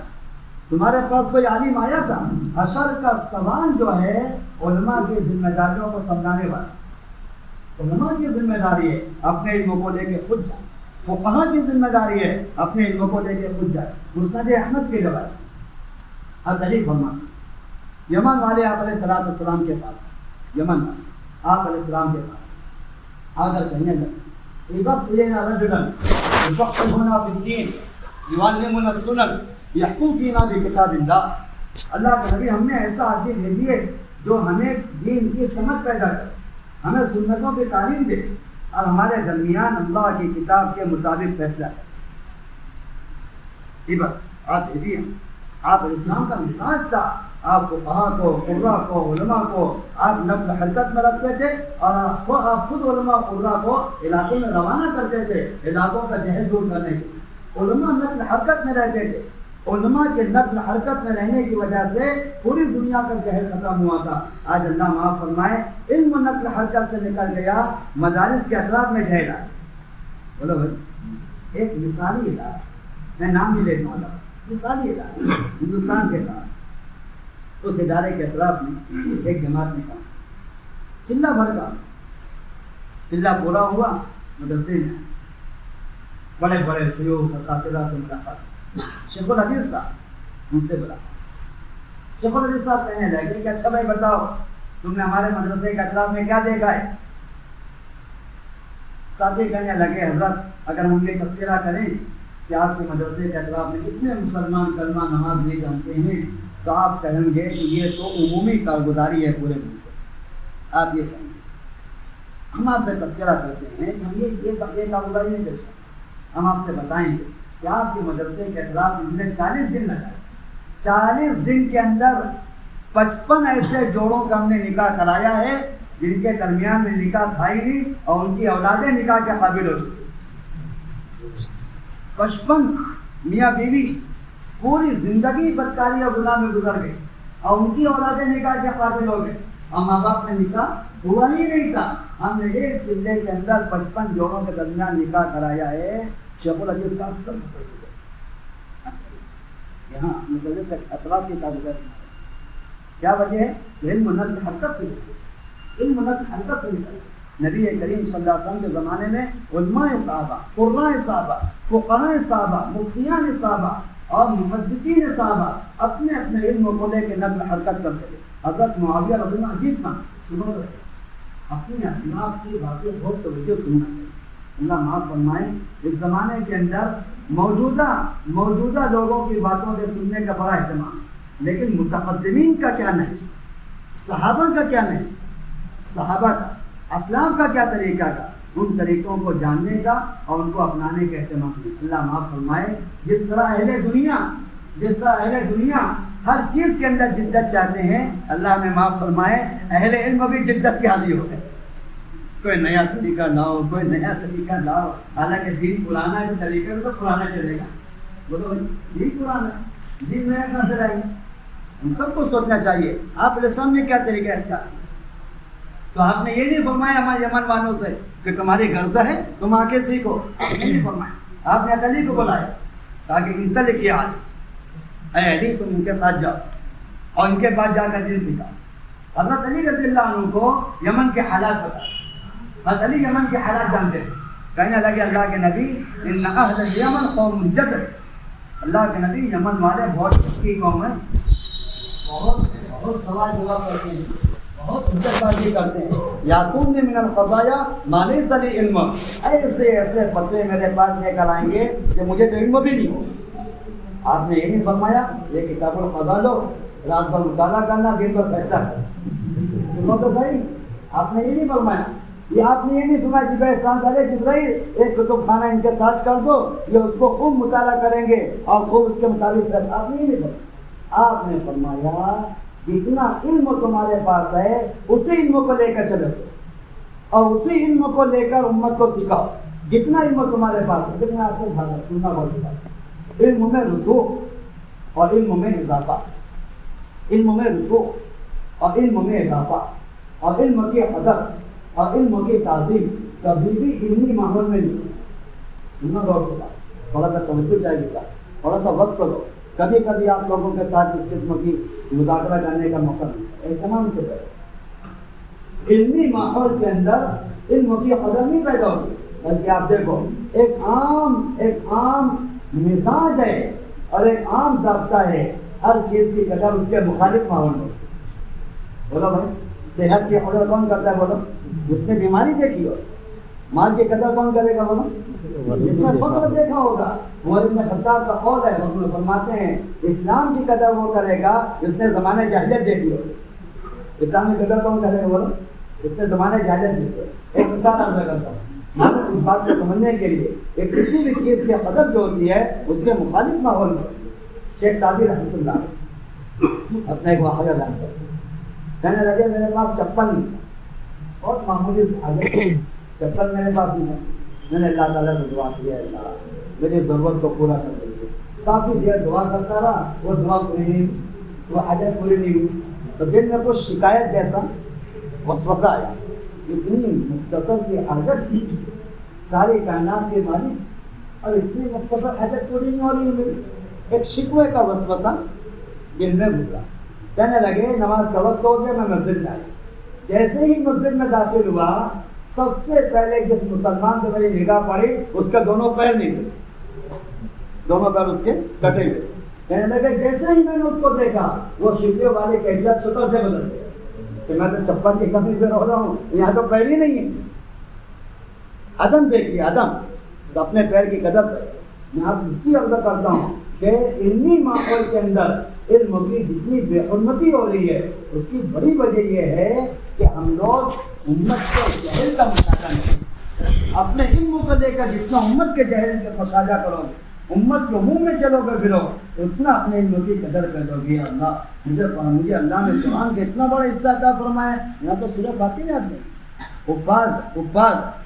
تمہارے پاس کوئی عالم آیا تھا؟ حشر کا سوال جو ہے علماء کی ذمہ داریوں کو سمجھانے والا، علماء کی ذمہ داری ہے اپنے علم کو لے کے خود جائے، فقہاء کی ذمہ داری ہے اپنے علم کو لے کے خود جائے۔ مسند احمد کی روایت اب دلیل فرماتے ہیں، یمن والے آپ علیہ السلام کے پاس، یمن والے آپ علیہ السلام کے پاس آ کر کہنے لگے بس یہ رجلا یفقهنا فی الدین یعلمنا السنن یحکم فینا بکتاب اللہ۔ اللہ کے نبی ہم نے ایسا آدمی دے دیے جو ہمیں دین کی سمجھ پیدا کرے، ہمیں سنتوں کی تعلیم دے اور ہمارے درمیان اللہ کی کتاب کے مطابق فیصلہ کرے۔ یہ بات آپ دیکھیے، آپ اسلام کا مزاج تھا، آپ فقہا کو، قراء کو، علماء کو آپ نقل حرکت میں رکھتے تھے اور آپ خود علماء قراء کو علاقے میں روانہ کرتے تھے علاقوں کا جہل دور کرنے کے لیے۔ علماء نقل حرکت میں رہتے تھے، علماء کے نقل حرکت میں رہنے کی وجہ سے پوری دنیا کا جہل ختم ہوا تھا۔ آج اللہ معاف فرمائے علم نقل حرکت سے نکل گیا، مدارس کے اطراف میں جہل آیا۔ بولو بھائی، ایک مثالی ادارہ، میں نام ہی لیتا ہوں، مثالی ادارہ ہندوستان کے ساتھ، اس ادارے کے اطراف میں ایک جماعت نے کہا چلہ بھر کا چلہ پورا ہوا، مدرسے میں بڑے بڑے شیوخ اساتذہ سے ملاقات، شیخ الحدیث صاحب ان سے ملاقات۔ شیخ الحدیث صاحب کہنے لگے کہ اچھا بھائی بتاؤ تم نے ہمارے مدرسے کے اطراف میں کیا دیکھا ہے؟ ساتھی کہنے لگے حضرت اگر ہم یہ تذکرہ کریں کہ آپ کے مدرسے کے اطراف میں اتنے مسلمان کلمہ نماز نہیں جانتے ہیں تو آپ کہیں گے کہ یہ تو عمومی کارگزاری ہے پورے ملک کو۔ آپ یہ کہیں گے، ہم آپ سے تذکرہ کرتے ہیں کہ ہم یہ کارگزاری نہیں کر سکتے، ہم آپ سے بتائیں گے کہ آپ کے مدرسے کے اطراف میں نے 40 دن لگائے، 40 دن کے اندر 55 ایسے جوڑوں کا ہم نے نکاح کرایا ہے جن کے درمیان میں نکاح تھا ہی نہیں اور ان کی اولادیں نکاح کے قابل ہو چکی۔ 55 میاں بیوی پوری زندگی بدکاری اور گناہ میں گزر گئی اور ان کی اولادیں نکاح کے قابل ہو گئے اور ماں باپ میں نکاح ہوا ہی نہیں تھا۔ ہم نے ایک چلے کے اندر 55 جوڑوں کے درمیان نکاح کرایا ہے۔ شیخ الحدیث صاحب سب یہاں مدرسے اطراف کی کارگزاری کیا وجہ ہے؟ علم نقل حرکت سے، علم نقل حرکت سے نکل۔ نبی کریم صلی اللہ علیہ وسلم کے زمانے میں علماء صحابہ، قراء صحابہ، فقہاء صحابہ، مفتیان صحابہ اور محدثین صحابہ اپنے اپنے علم کو لے کے نقل حرکت کرتے تھے۔ حضرت معاویہ رضی اللہ عنہ کا سنو سے اپنے اسلاف کی باتیں بہت توجہ سننا چاہیے۔ اللہ معاف فرمائے، اس زمانے کے اندر موجودہ لوگوں کی باتوں کے سننے کا بڑا اہتمام، لیکن متقدمین کا کیا نہیں، صحابہ کا کیا نہیں، صحابہ کا اسلاف کا کیا طریقہ تھا، ان طریقوں کو جاننے کا اور ان کو اپنانے کا اہتمام کیا۔ اللہ معاف فرمائے، جس طرح اہل دنیا ہر چیز کے اندر جدت چاہتے ہیں، اللہ ہمیں معاف فرمائے اہل علم بھی جدت کے عادی ہو گئے۔ کوئی نیا طریقہ لاؤ، کوئی نیا طریقہ لاؤ، حالانکہ دین پرانا ہے تو طریقہ بھی تو پرانا چلے گا۔ بولو دین پرانا ہے، دین نیا کہاں سے لائیں گے؟ ہم سب کو سوچنا چاہیے آپ کے سامنے کیا طریقہ اختیار۔ تو آپ نے یہ نہیں فرمایا ہمارے یمن والوں سے کہ تمہاری غرض ہے تم آ کے سیکھو، آپ نے نہیں فرمایا۔ آپ نے علی کو بلایا تاکہ انطلق کیا اے علی تم ان کے ساتھ جاؤ اور ان کے پاس جا کر دین سیکھا۔ حضرت علی رضی اللہ عنہ کو یمن کے حالات بتا، حضرت علی یمن کے حالات جانتے تھے۔ کہنے لگے اللہ کے نبی ان اہل الیمن قوم جدر، اللہ کے نبی یمن والے بہت اچھی قوم ہیں، بہت سوال جواب کرتے ہیں، بہت حجت بازی کرتے ہیں۔ یعقوب نے من القضایا ما لیس لی علم، ایسے ایسے فتوے میرے پاس لے کر آئیں گے کہ مجھے تو علم بھی نہیں ہو۔ آپ نے یہ نہیں فرمایا یہ کتاب القضاء لو، رات بھر مطالعہ کرنا، دن بھر فیصلہ کرنا۔ سنو تو صحیح، آپ نے یہ نہیں فرمایا، یہ آپ نے یہ نہیں فرمایا کہ بھائی ساتھ والے جبرائیل ایک کتب خانہ ان کے ساتھ کر دو، یہ اس کو خوب مطالعہ کریں گے اور خوب اس کے مطابق فیصلہ۔ آپ نے یہ نہیں فرمایا، آپ نے فرمایا جتنا علم تمہارے پاس ہے اسی علم کو لے کر چلو اور اسی علم کو لے کر امت کو سکھاؤ۔ جتنا علم تمہارے پاس ہے، جتنا آپ سے سننا ہوگا، علم میں رسوخ اور علم میں اضافہ، علم میں رسوخ اور علم میں اضافہ اور علم کی قدر اور علم کی تعظیم کبھی بھی علمی ماحول میں نہیں۔ سننا غور سے، تھوڑا سا توجہ چاہیے گا، تھوڑا سا وقت کرو۔ کبھی کبھی آپ لوگوں کے ساتھ اس قسم کی مذاکرہ کرنے کا موقع ملتا ہے، اہتمام سے کریں۔ علمی ماحول کے اندر علم کی قدر نہیں پیدا ہوتی، بلکہ آپ دیکھو ایک عام مزاج ہے اور ایک عام ضابطہ ہے، ہر چیز کی قدر اس کے مخالف ماحول میں۔ بولو بھائی صحت کی قدر کون کرتا ہے؟ بولو جس نے بیماری دیکھی ہو۔ مال کی قدر کون کرے گا؟ بولو جس نے فقر دیکھا ہوگا۔ عمر بن خطاب کا قول ہے، رسول فرماتے ہیں اسلام کی قدر وہ کرے گا جس نے زمانے جاہلیت دیکھی ہو۔ اسلام کی قدر کون کرے گا؟ بولو جس نے زمانے جاہلیت دیکھی ہو۔ ایک مثال عرض کرتا ہوں اس بات کو سمجھنے کے لیے، ایک کسی بھی چیز کی قدر جو ہوتی ہے اس کے مخالف ماحول میں۔ شیخ سعدی رحمۃ اللہ اپنا ایک واقعہ بیان کرتا ہوں. کہنے لگے میرے پاس چپل نہیں تھا, بہت معمولی حاجت, چپل میرے پاس نہیں ہے. میں نے اللہ تعالیٰ سے دعا کیا, اللہ میری ضرورت کو پورا کر دیجیے. کافی دیر دعا کرتا رہا, وہ دعا پوری نہیں ہوئی, وہ حاجت پوری نہیں ہوئی. تو دل میں کچھ شکایت جیسا وسوسہ آیا, اتنی مختصر سی حاجت تھی, ساری کائنات کے مالک, اور اتنی مختصر حاجت پوری نہیں ہو رہی ہے میری. ایک شکوے کا وسوسہ دل میں گزرا. کہنے لگے نماز کا وقت ہو گیا, میں مسجد میں آیا. جیسے ہی مسجد میں داخل ہوا, سب سے پہلے جس مسلمان پہ میری نگاہ پڑی اس کا دونوں پیر نہیں تھے, دونوں پیر اس کے کٹے ہوئے. کہنے لگے جیسے ہی میں نے اس کو دیکھا, وہ شکوے والے کیفیت شکر سے بدل گیا کہ میں تو چپل کی کمی پہ رہ رہا ہوں, یہاں تو پیر ہی نہیں ہے. عدم دیکھ لیا, عدم. تو اپنے پیر کی قدر پہ میں آپ سے اتنی عرض کرتا ہوں کہ علمی ماحول کے اندر علم کی جتنی بے حرمتی ہو رہی ہے, اس کی بڑی وجہ یہ ہے کہ ہم لوگ امت کے جہل کا مشاہدہ نہیں. اپنے علم کو لے کر جتنا امت کے جہل کا مشاہدہ کرو گے, امت کے منہ میں چلو گے پھرو, اتنا اپنے علم کی قدر کر دو گے. مجھے اللہ نے قرآن کا اتنا بڑا حصہ عطا فرمایا. یہاں تو سورہ فاتحہ یاد نہیں. حفاظ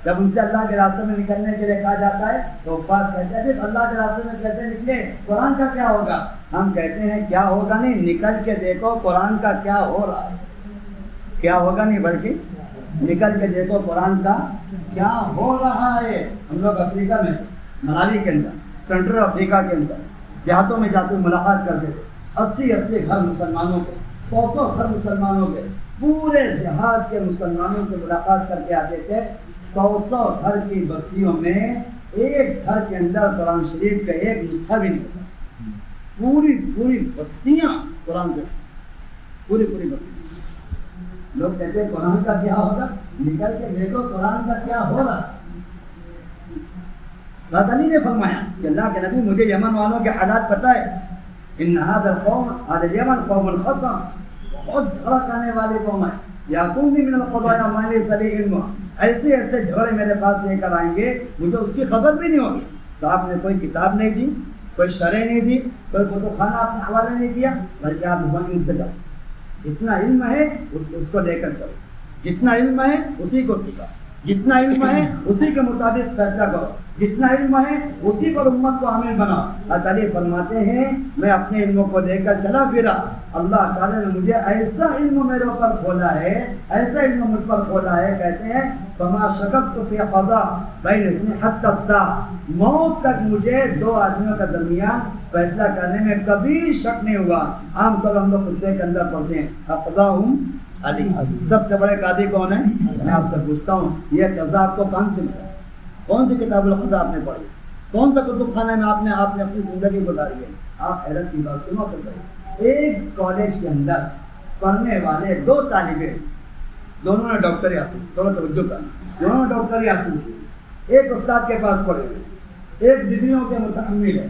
جب ان سے اللہ کے راستے میں نکلنے کے لیے کہا جاتا ہے تو حفاظ کہتے ہیں اللہ کے راستے میں کیسے نکلے, قرآن کا کیا ہوگا. ہم کہتے ہیں کیا ہوگا نہیں, نکل کے دیکھو قرآن کا کیا ہو رہا ہے. کیا ہوگا نہیں بلکہ نکل کے دیکھو قرآن کا کیا ہو رہا ہے. ہم لوگ افریقہ میں, ملاوی کے اندر, سینٹرل افریقہ کے اندر دیہاتوں میں جاتے ملاقات کرتے تھے. 80 گھر مسلمانوں کے, 100 گھر مسلمانوں کے, پورے دیہات کے مسلمانوں سے ملاقات کر کے آتے تھے. 100 گھر کی بستیوں میں ایک گھر کے اندر قرآن شریف کا ایک نسخہ بھی نہیں ہوتا. پوری بستیاں قرآن سے, پوری بستیاں. لوگ کہتے ہیں قرآن کا کیا ہوگا, نکل کے دیکھو قرآن کا کیا ہو رہا. اللہ تعالیٰ نے فرمایا کہ اللہ کے نبی مجھے یمن والوں کے حالات پتہ ہے. ان هذا القوم هذا اليمن قوم خصم, بہت جھگڑا کرنے والے قوم ہیں. یاتونی من القضایا ما لیس لی علم, ایسے جھگڑے میرے پاس لے کر آئیں گے مجھے اس کی خبر بھی نہیں ہوگی. تو آپ نے کوئی کتاب نہیں دی, کوئی شرح نہیں دی, کوئی کتب خانہ آپ نے حوالے نہیں کیا, بلکہ آپ نے انتظام. جتنا علم ہے اس کو لے کر چلو, جتنا علم ہے اسی کو سیکھا, جتنا علم ہے اسی کے مطابق فیصلہ کرو, جتنا علم ہے اسی پر امت کو عامل بناؤ. اللہ تعالیٰ فرماتے ہیں میں اپنے علموں کو لے کر چلا پھرا. اللہ تعالیٰ نے مجھے ایسا علم میرے اوپر کھولا ہے, ایسا علم مجھ پر کھولا ہے. کہتے ہیں فما شکت فی قضا بین اثنین حتی الساعہ, موت تک مجھے 2 آدمیوں کا درمیان فیصلہ کرنے میں کبھی شک نہیں ہوا. عام طور ہم لوگ خطبے کے اندر پڑھتے ہیں اقضاہم علی, سب سے بڑے قاضی کون ہیں. میں آپ سے پوچھتا ہوں یہ قضا آپ کو کہاں سے ملا, کون سی کتاب القضا آپ نے پڑھی, کون سا کتب خانہ میں آپ نے اپنی زندگی گزاری ہے. آپ حیرت کی بات سنو تو صحیح. ایک کالج کے اندر پڑھنے والے 2 طالب علم, دونوں نے ڈاکٹری حاصل, تھوڑا توجہ کرنا, دونوں نے ڈاکٹری حاصل کی. ایک استاد کے پاس پڑھے ہوئے, ایک ڈگریوں کے متحمل ہے,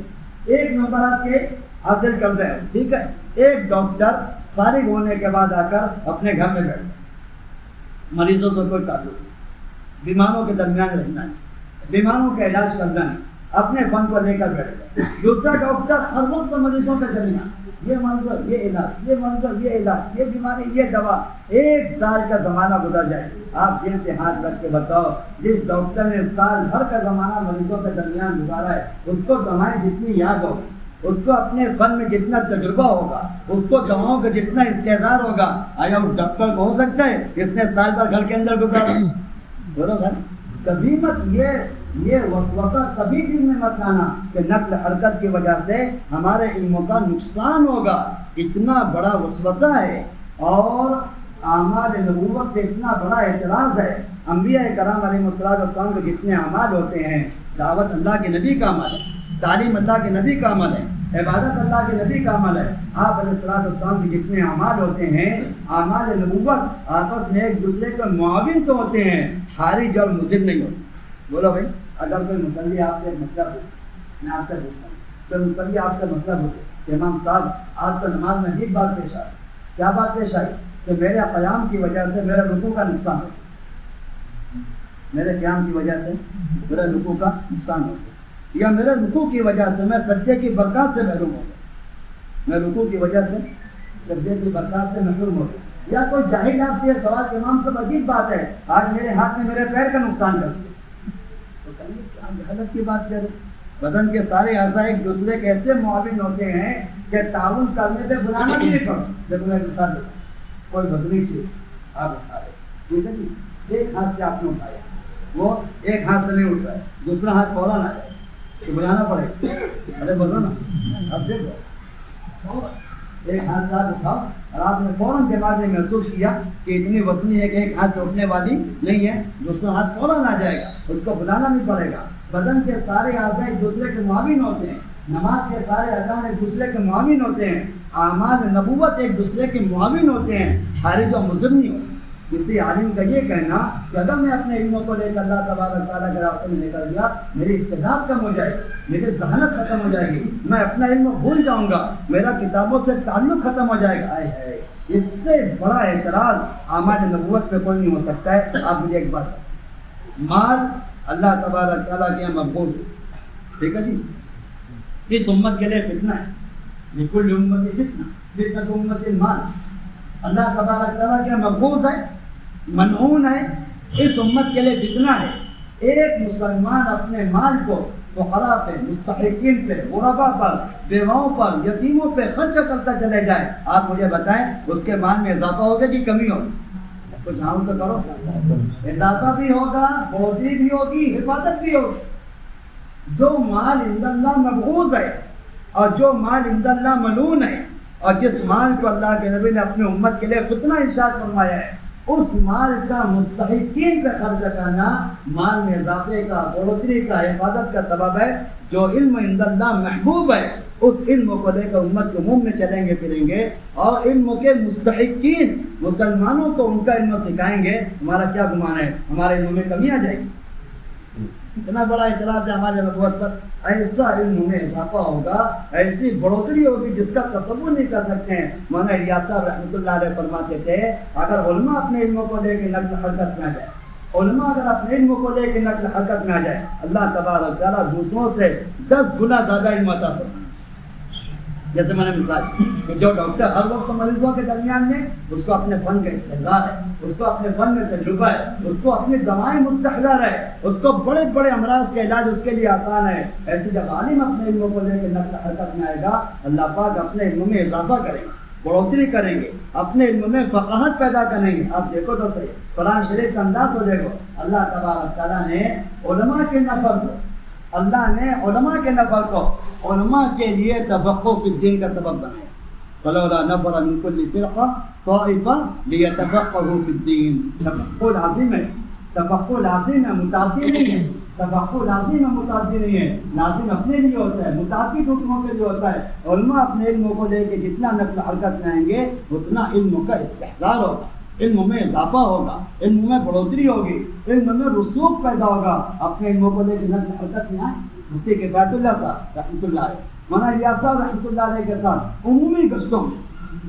ایک نمبرات کے حاصل کرتے ہیں, ٹھیک ہے. ایک ڈاکٹر فارغ ہونے کے بعد آ کر اپنے گھر میں بیٹھتا, مریضوں سے کوئی تعلق نہیں, بیماروں کے درمیان رہنا ہے, بیماروں کا علاج کرنا ہے, اپنے فن کو لے کر بیٹھتا. دوسرا ڈاکٹر ہر وقت مریضوں کے درمیان, یہ مرض یہ علاج, یہ مرض یہ علاج, یہ بیماری یہ دوا. 1 سال کا زمانہ گزر جائے, آپ دل پہ ہاتھ رکھ کے بتاؤ جس ڈاکٹر نے سال بھر کا زمانہ مریضوں کے درمیان گزارا ہے, اس کو دوائیں جتنی یاد ہو, اس کو اپنے فن میں جتنا تجربہ ہوگا, اس کو دواؤں کا جتنا استعداد ہوگا, آیا اس ڈاکٹر کو ہو سکتا ہے جس نے سال بھر گھر کے اندر گزارا. بولو بھائی, کبھی مت یہ وسوسہ کبھی دل میں مت لانا کہ نقل حرکت کی وجہ سے ہمارے علموں کا نقصان ہوگا. اتنا بڑا وسوسہ ہے اور اعمال نبوت پہ اتنا بڑا اعتراض ہے. انبیاء کرام علیہ السلام کے جتنے اعمال ہوتے ہیں, دعوت اللہ کے نبی کا عمل ہے, تعلیم اللہ کے نبی کا عمل ہے, عبادت اللہ کے نبی کا عمل ہے. آپ علیہ السلام کے جتنے اعمال ہوتے ہیں, اعمال نبوت آپس میں ایک دوسرے کے معاون تو ہوتے ہیں, خارج اور مضر نہیں ہوتے. بولو بھائی, اگر کوئی مصلی آپ سے مطلب ہو, میں آپ سے پوچھتا ہوں, کوئی مصلی آپ سے مطلب ہو کہ امام صاحب آج تو نماز میں عجیب بات پیش آئی, کیا بات پیش آئی کہ میرے قیام کی وجہ سے میرے رکوع کا نقصان ہو, میرے قیام کی وجہ سے میرے رکوع کا نقصان ہو, یا میرے رکوع کی وجہ سے میں سجدے کی برکات سے محروم ہو گیا, میں رکوع کی وجہ سے تربیت کی برکات سے محروم ہو گئے. یا کوئی جاہل آپ سے یہ سوال کہ امام صاحب عجیب بات ہے, آج میرے ہاتھ نے میرے پیر کا نقصان کر دیا, تو کہیں کیا جہالت کی بات کریں. بدن کے سارے اعضاء ایک دوسرے کے ایسے معاون ہوتے ہیں کہ تعاون کرنے پہ بلانا بھی نہیں پڑتا. جب میں مثال دیتا ہوں, کوئی وزنی چیز آپ اٹھا رہے, ٹھیک ہے جی, ایک ہاتھ سے آپ نے اٹھایا, وہ ایک ہاتھ سے نہیں اٹھ رہا ہے, دوسرا ہاتھ فوراً آ جائے تو بلانا پڑے گا. ارے بولو نا, اب دیکھو ایک ہاتھ سے آپ اٹھاؤ اور آپ نے فوراً دماغ میں محسوس کیا کہ اتنی وزنی ہے کہ ایک ہاتھ سے اٹھنے والی نہیں ہے, دوسرا ہاتھ فوراً آ جائے گا, اس کو بلانا نہیں پڑے گا. بدن کے سارے اعضاء ایک دوسرے کے معاون ہوتے ہیں, نماز کے سارے ارکان ایک دوسرے کے معاون ہوتے ہیں, اعمال نبوت ایک دوسرے کے معاون ہوتے ہیں, خارج و مضر نہیں ہوتے. کسی عالم کا یہ کہنا کہ اگر میں اپنے علموں کو لے کر اللہ تبارک تعالیٰ کے راستے میں نکل گیا, میری استعداد کم ہو جائے گی, میری ذہانت ختم ہو جائے گی, میں اپنا علم بھول جاؤں گا, میرا کتابوں سے تعلق ختم ہو جائے گا. ہے اس سے بڑا اعتراض اعمال نبوت پہ کوئی نہیں ہو سکتا ہے. آپ مجھے ایک بات بتائیں, مال اللہ تبارک تعالیٰ کے یہاں مقبوض ہے, ٹھیک ہے جی, اس امت کے لیے فتنہ ہے, لکل امت فتنہ, فتنۃ امت المال. اللہ تبارک تعالیٰ کے یہاں مقبوض ہے, منعون ہے, اس امت کے لیے فتنہ ہے. ایک مسلمان اپنے مال کو فقراء پہ, مستحقین پہ, غرباء پر, بیواؤں پر, یتیموں پہ خرچ کرتا چلے جائے, آپ مجھے بتائیں اس کے مال میں اضافہ ہوگا کہ کمی ہوگی؟ کچھ ہاں تو کرو. اضافہ بھی ہوگا, بڑھوتری بھی ہوگی, حفاظت بھی ہوگی. جو مال عند اللہ مبغوض ہے اور جو مال عند اللہ ملعون ہے, اور جس مال کو اللہ کے نبی نے اپنے امت کے لیے فتنہ ارشاد فرمایا ہے, اس مال کا مستحقین پہ خرچ کرنا مال میں اضافے کا, بڑھوتری کا, حفاظت کا سبب ہے. جو علم عند اللہ محبوب ہے, اس علم کو لے کر امت کے منہ میں چلیں گے پھریں گے, اور علم کے مستحقین مسلمانوں کو ان کا علم سکھائیں گے. ہمارا کیا گمان ہے ہمارے علم میں کمی آ جائے گی؟ اتنا بڑا اعتراض ہے ہمارے نبوت پر. ایسا علم میں اضافہ ہوگا, ایسی بڑھوتری ہوگی جس کا تصور نہیں کر سکتے ہیں. مولانا الیاس صاحب رحمۃ اللہ علیہ فرماتے تھے, اگر علماء اپنے علموں کو لے کے نقل حرکت میں آ جائے, علماء اگر اپنے علموں کو لے کے نقل حرکت میں آ جائے, اللہ تبارک تعالیٰ دوسروں سے 10 گنا زیادہ علم عطا فرمائے. جیسے میں نے مثال کہ جو ڈاکٹر ہر وقت مریضوں کے درمیان میں, اس کو اپنے فن کا استحضار ہے, اس کو اپنے فن میں تجربہ ہے, اس کو اپنی دوائیں مستحضر ہے, اس کو بڑے بڑے امراض کا علاج اس کے لیے آسان ہے. ایسے جب عالم اپنے علموں کو لے کے نقل حرکت میں آئے گا, اللہ پاک اپنے علم میں اضافہ کریں گے, بڑھوتری کریں گے, اپنے علم میں فقاہت پیدا کریں گے. آپ دیکھو تو صحیح, قرآن شریف کا انداز ہو دیکھو. اللہ تبارک تعالیٰ نے علماء کے نفر کو, اللہ نے علماء کے نفر کو علماء کے لیے تفقہ فی الدین کا سبب بنایا. فلولا نفر من كل فرقہ طائفہ لیتفقہوا فی الدین. تفقہ لازم ہے, تفقہ لازم ہے, متعدی نہیں ہے. تفقہ لازم ہے, متعدی نہیں ہے. لازم اپنے لیے ہوتا ہے, متعدی دوسروں کے لیے ہوتا ہے. علماء اپنے علموں کو لے کے جتنا نقل حرکت میں آئیں گے, اتنا علم کا استحضار ہوگا, علم میں اضافہ ہوگا, علم میں بڑھوتری ہوگی, علم میں رسوخ پیدا ہوگا. اپنے علموں کو لے کے نقل حرکت میں آئیں. مفتی کفایت اللہ صاحب رحمۃ اللہ علیہ, مولانا الیاس صاحب رحمۃ اللہ علیہ کے ساتھ عمومی گشتوں میں,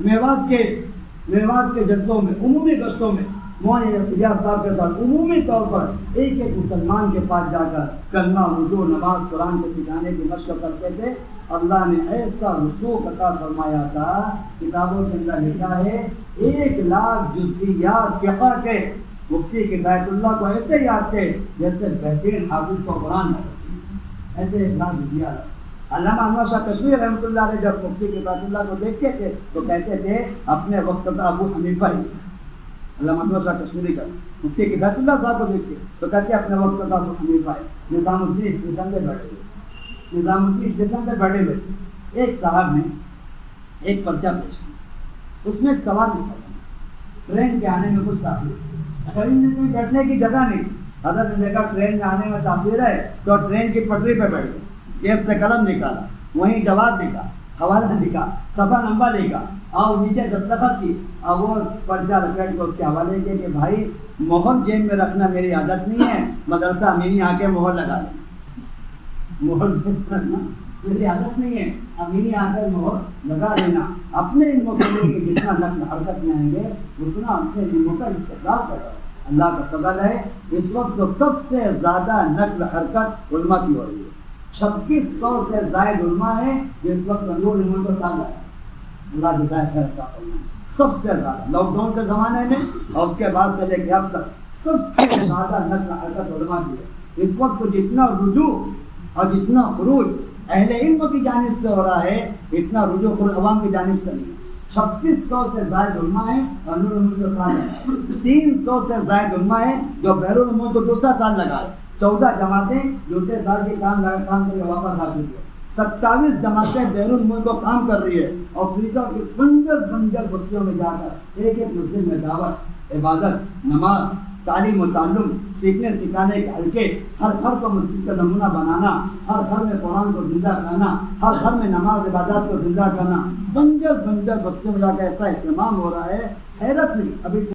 میوات کے جلسوں میں, عمومی گشتوں میں مولانا الیاس صاحب کے ساتھ عمومی طور پر ایک ایک مسلمان کے پاس جا کر کلمہ, وضو, نماز, قرآن کے سکھانے کی مشق کرتے تھے. اللہ نے ایسا رسوخ عطا فرمایا تھا, کتابوں کے اندر لکھا ہے 1,00,000 جزئیات فقہ کے مفتی کفایت اللہ کو ایسے یاد تھے جیسے بہترین حافظ کو قرآن ہے. ایسے 1,00,000 جزئیات. علامہ انور شاہ کشمیری رحمۃ اللہ علیہ جب مفتی کفایت اللہ کو دیکھتے تھے تو کہتے تھے اپنے وقت کا ابو حنیفہ ہی. علامہ انور شاہ کشمیری کا مفتی کفایت اللہ صاحب کو دیکھتے تو کہتے اپنے وقت کا ابو حنیفہ ہے. نظام الدین اسٹیشن پہ بیٹھے, نظام الدین اسٹیشن پہ بیٹھے ہوئے, ایک صاحب نے ایک پرچہ پیش کیا. اس میں ایک سوال لکھا تھا, ٹرین کے آنے میں کچھ تاخیر, ٹرین میں کوئی بیٹھنے کی جگہ نہیں. حضرت نے دیکھا ٹرین میں آنے میں تاخیر ہے تو ٹرین کی پٹری پہ بیٹھ گئے, جیب سے قلم نکالا, وہیں جواب لکھا, حوالہ لکھا, صفحہ نمبر لکھا, اور نیچے دستخط کی, اور وہ پرچہ لپیٹ کو اس کے حوالے کیا کہ بھائی مہر جیب میں رکھنا میری عادت نہیں ہے, مدرسہ امینی آ کے مہر لگا لیں. مہر جیب میں رکھنا میری عادت نہیں ہے, امینی آ کر مہر لگا لینا. اپنے علموں کو لے کے جتنا نقل حرکت میں آئیں گے اتنا اپنے علموں کا استقلال کرو. اللہ کا فضل ہے اس وقت تو سب سے زیادہ نقل حرکت علماء کی ہو رہی ہے. 2600 سے زائد علماء ہیں جو اس وقت نور علم کو ساتھ آئے. اللہ جزائے خیر عطا فرمائے. سب سے زیادہ لاک ڈاؤن کے زمانے میں اور اس کے بعد سے لے کے اب تک سب سے زیادہ نقل حرکت علماء کی ہے. اس وقت تو جتنا رجوع اور جتنا خروج اہل علم کی جانب سے ہو رہا ہے اتنا رجوع خروج عوام کی جانب سے نہیں. 2600 سے زائد علماء ہیں اور نور الملک کو سال لگا. 300 سے زائد علماء ہیں جو بیرون ملک کو دوسرا سال لگا رہے. 14 جماعتیں دوسرے سال کے کام کر کے واپس آ چکی ہے. 27 جماعتیں بیرون ملک کو کام کر رہی ہے. افریقہ کی بنجر بستیوں میں جا کر ایک مسجد میں دعوت, عبادت, نماز, تعلیم و تعلم, سیکھنے سکھانے کے حلقے, ہر گھر کو مسجد کا نمونہ بنانا, ہر گھر میں قرآن کو زندہ کرنا, ہر گھر میں نماز عبادات کو زندہ کرنا, بنجر بستیوں میں جا کے ایسا اہتمام ہو رہا ہے, حیرت نہیں. ابھی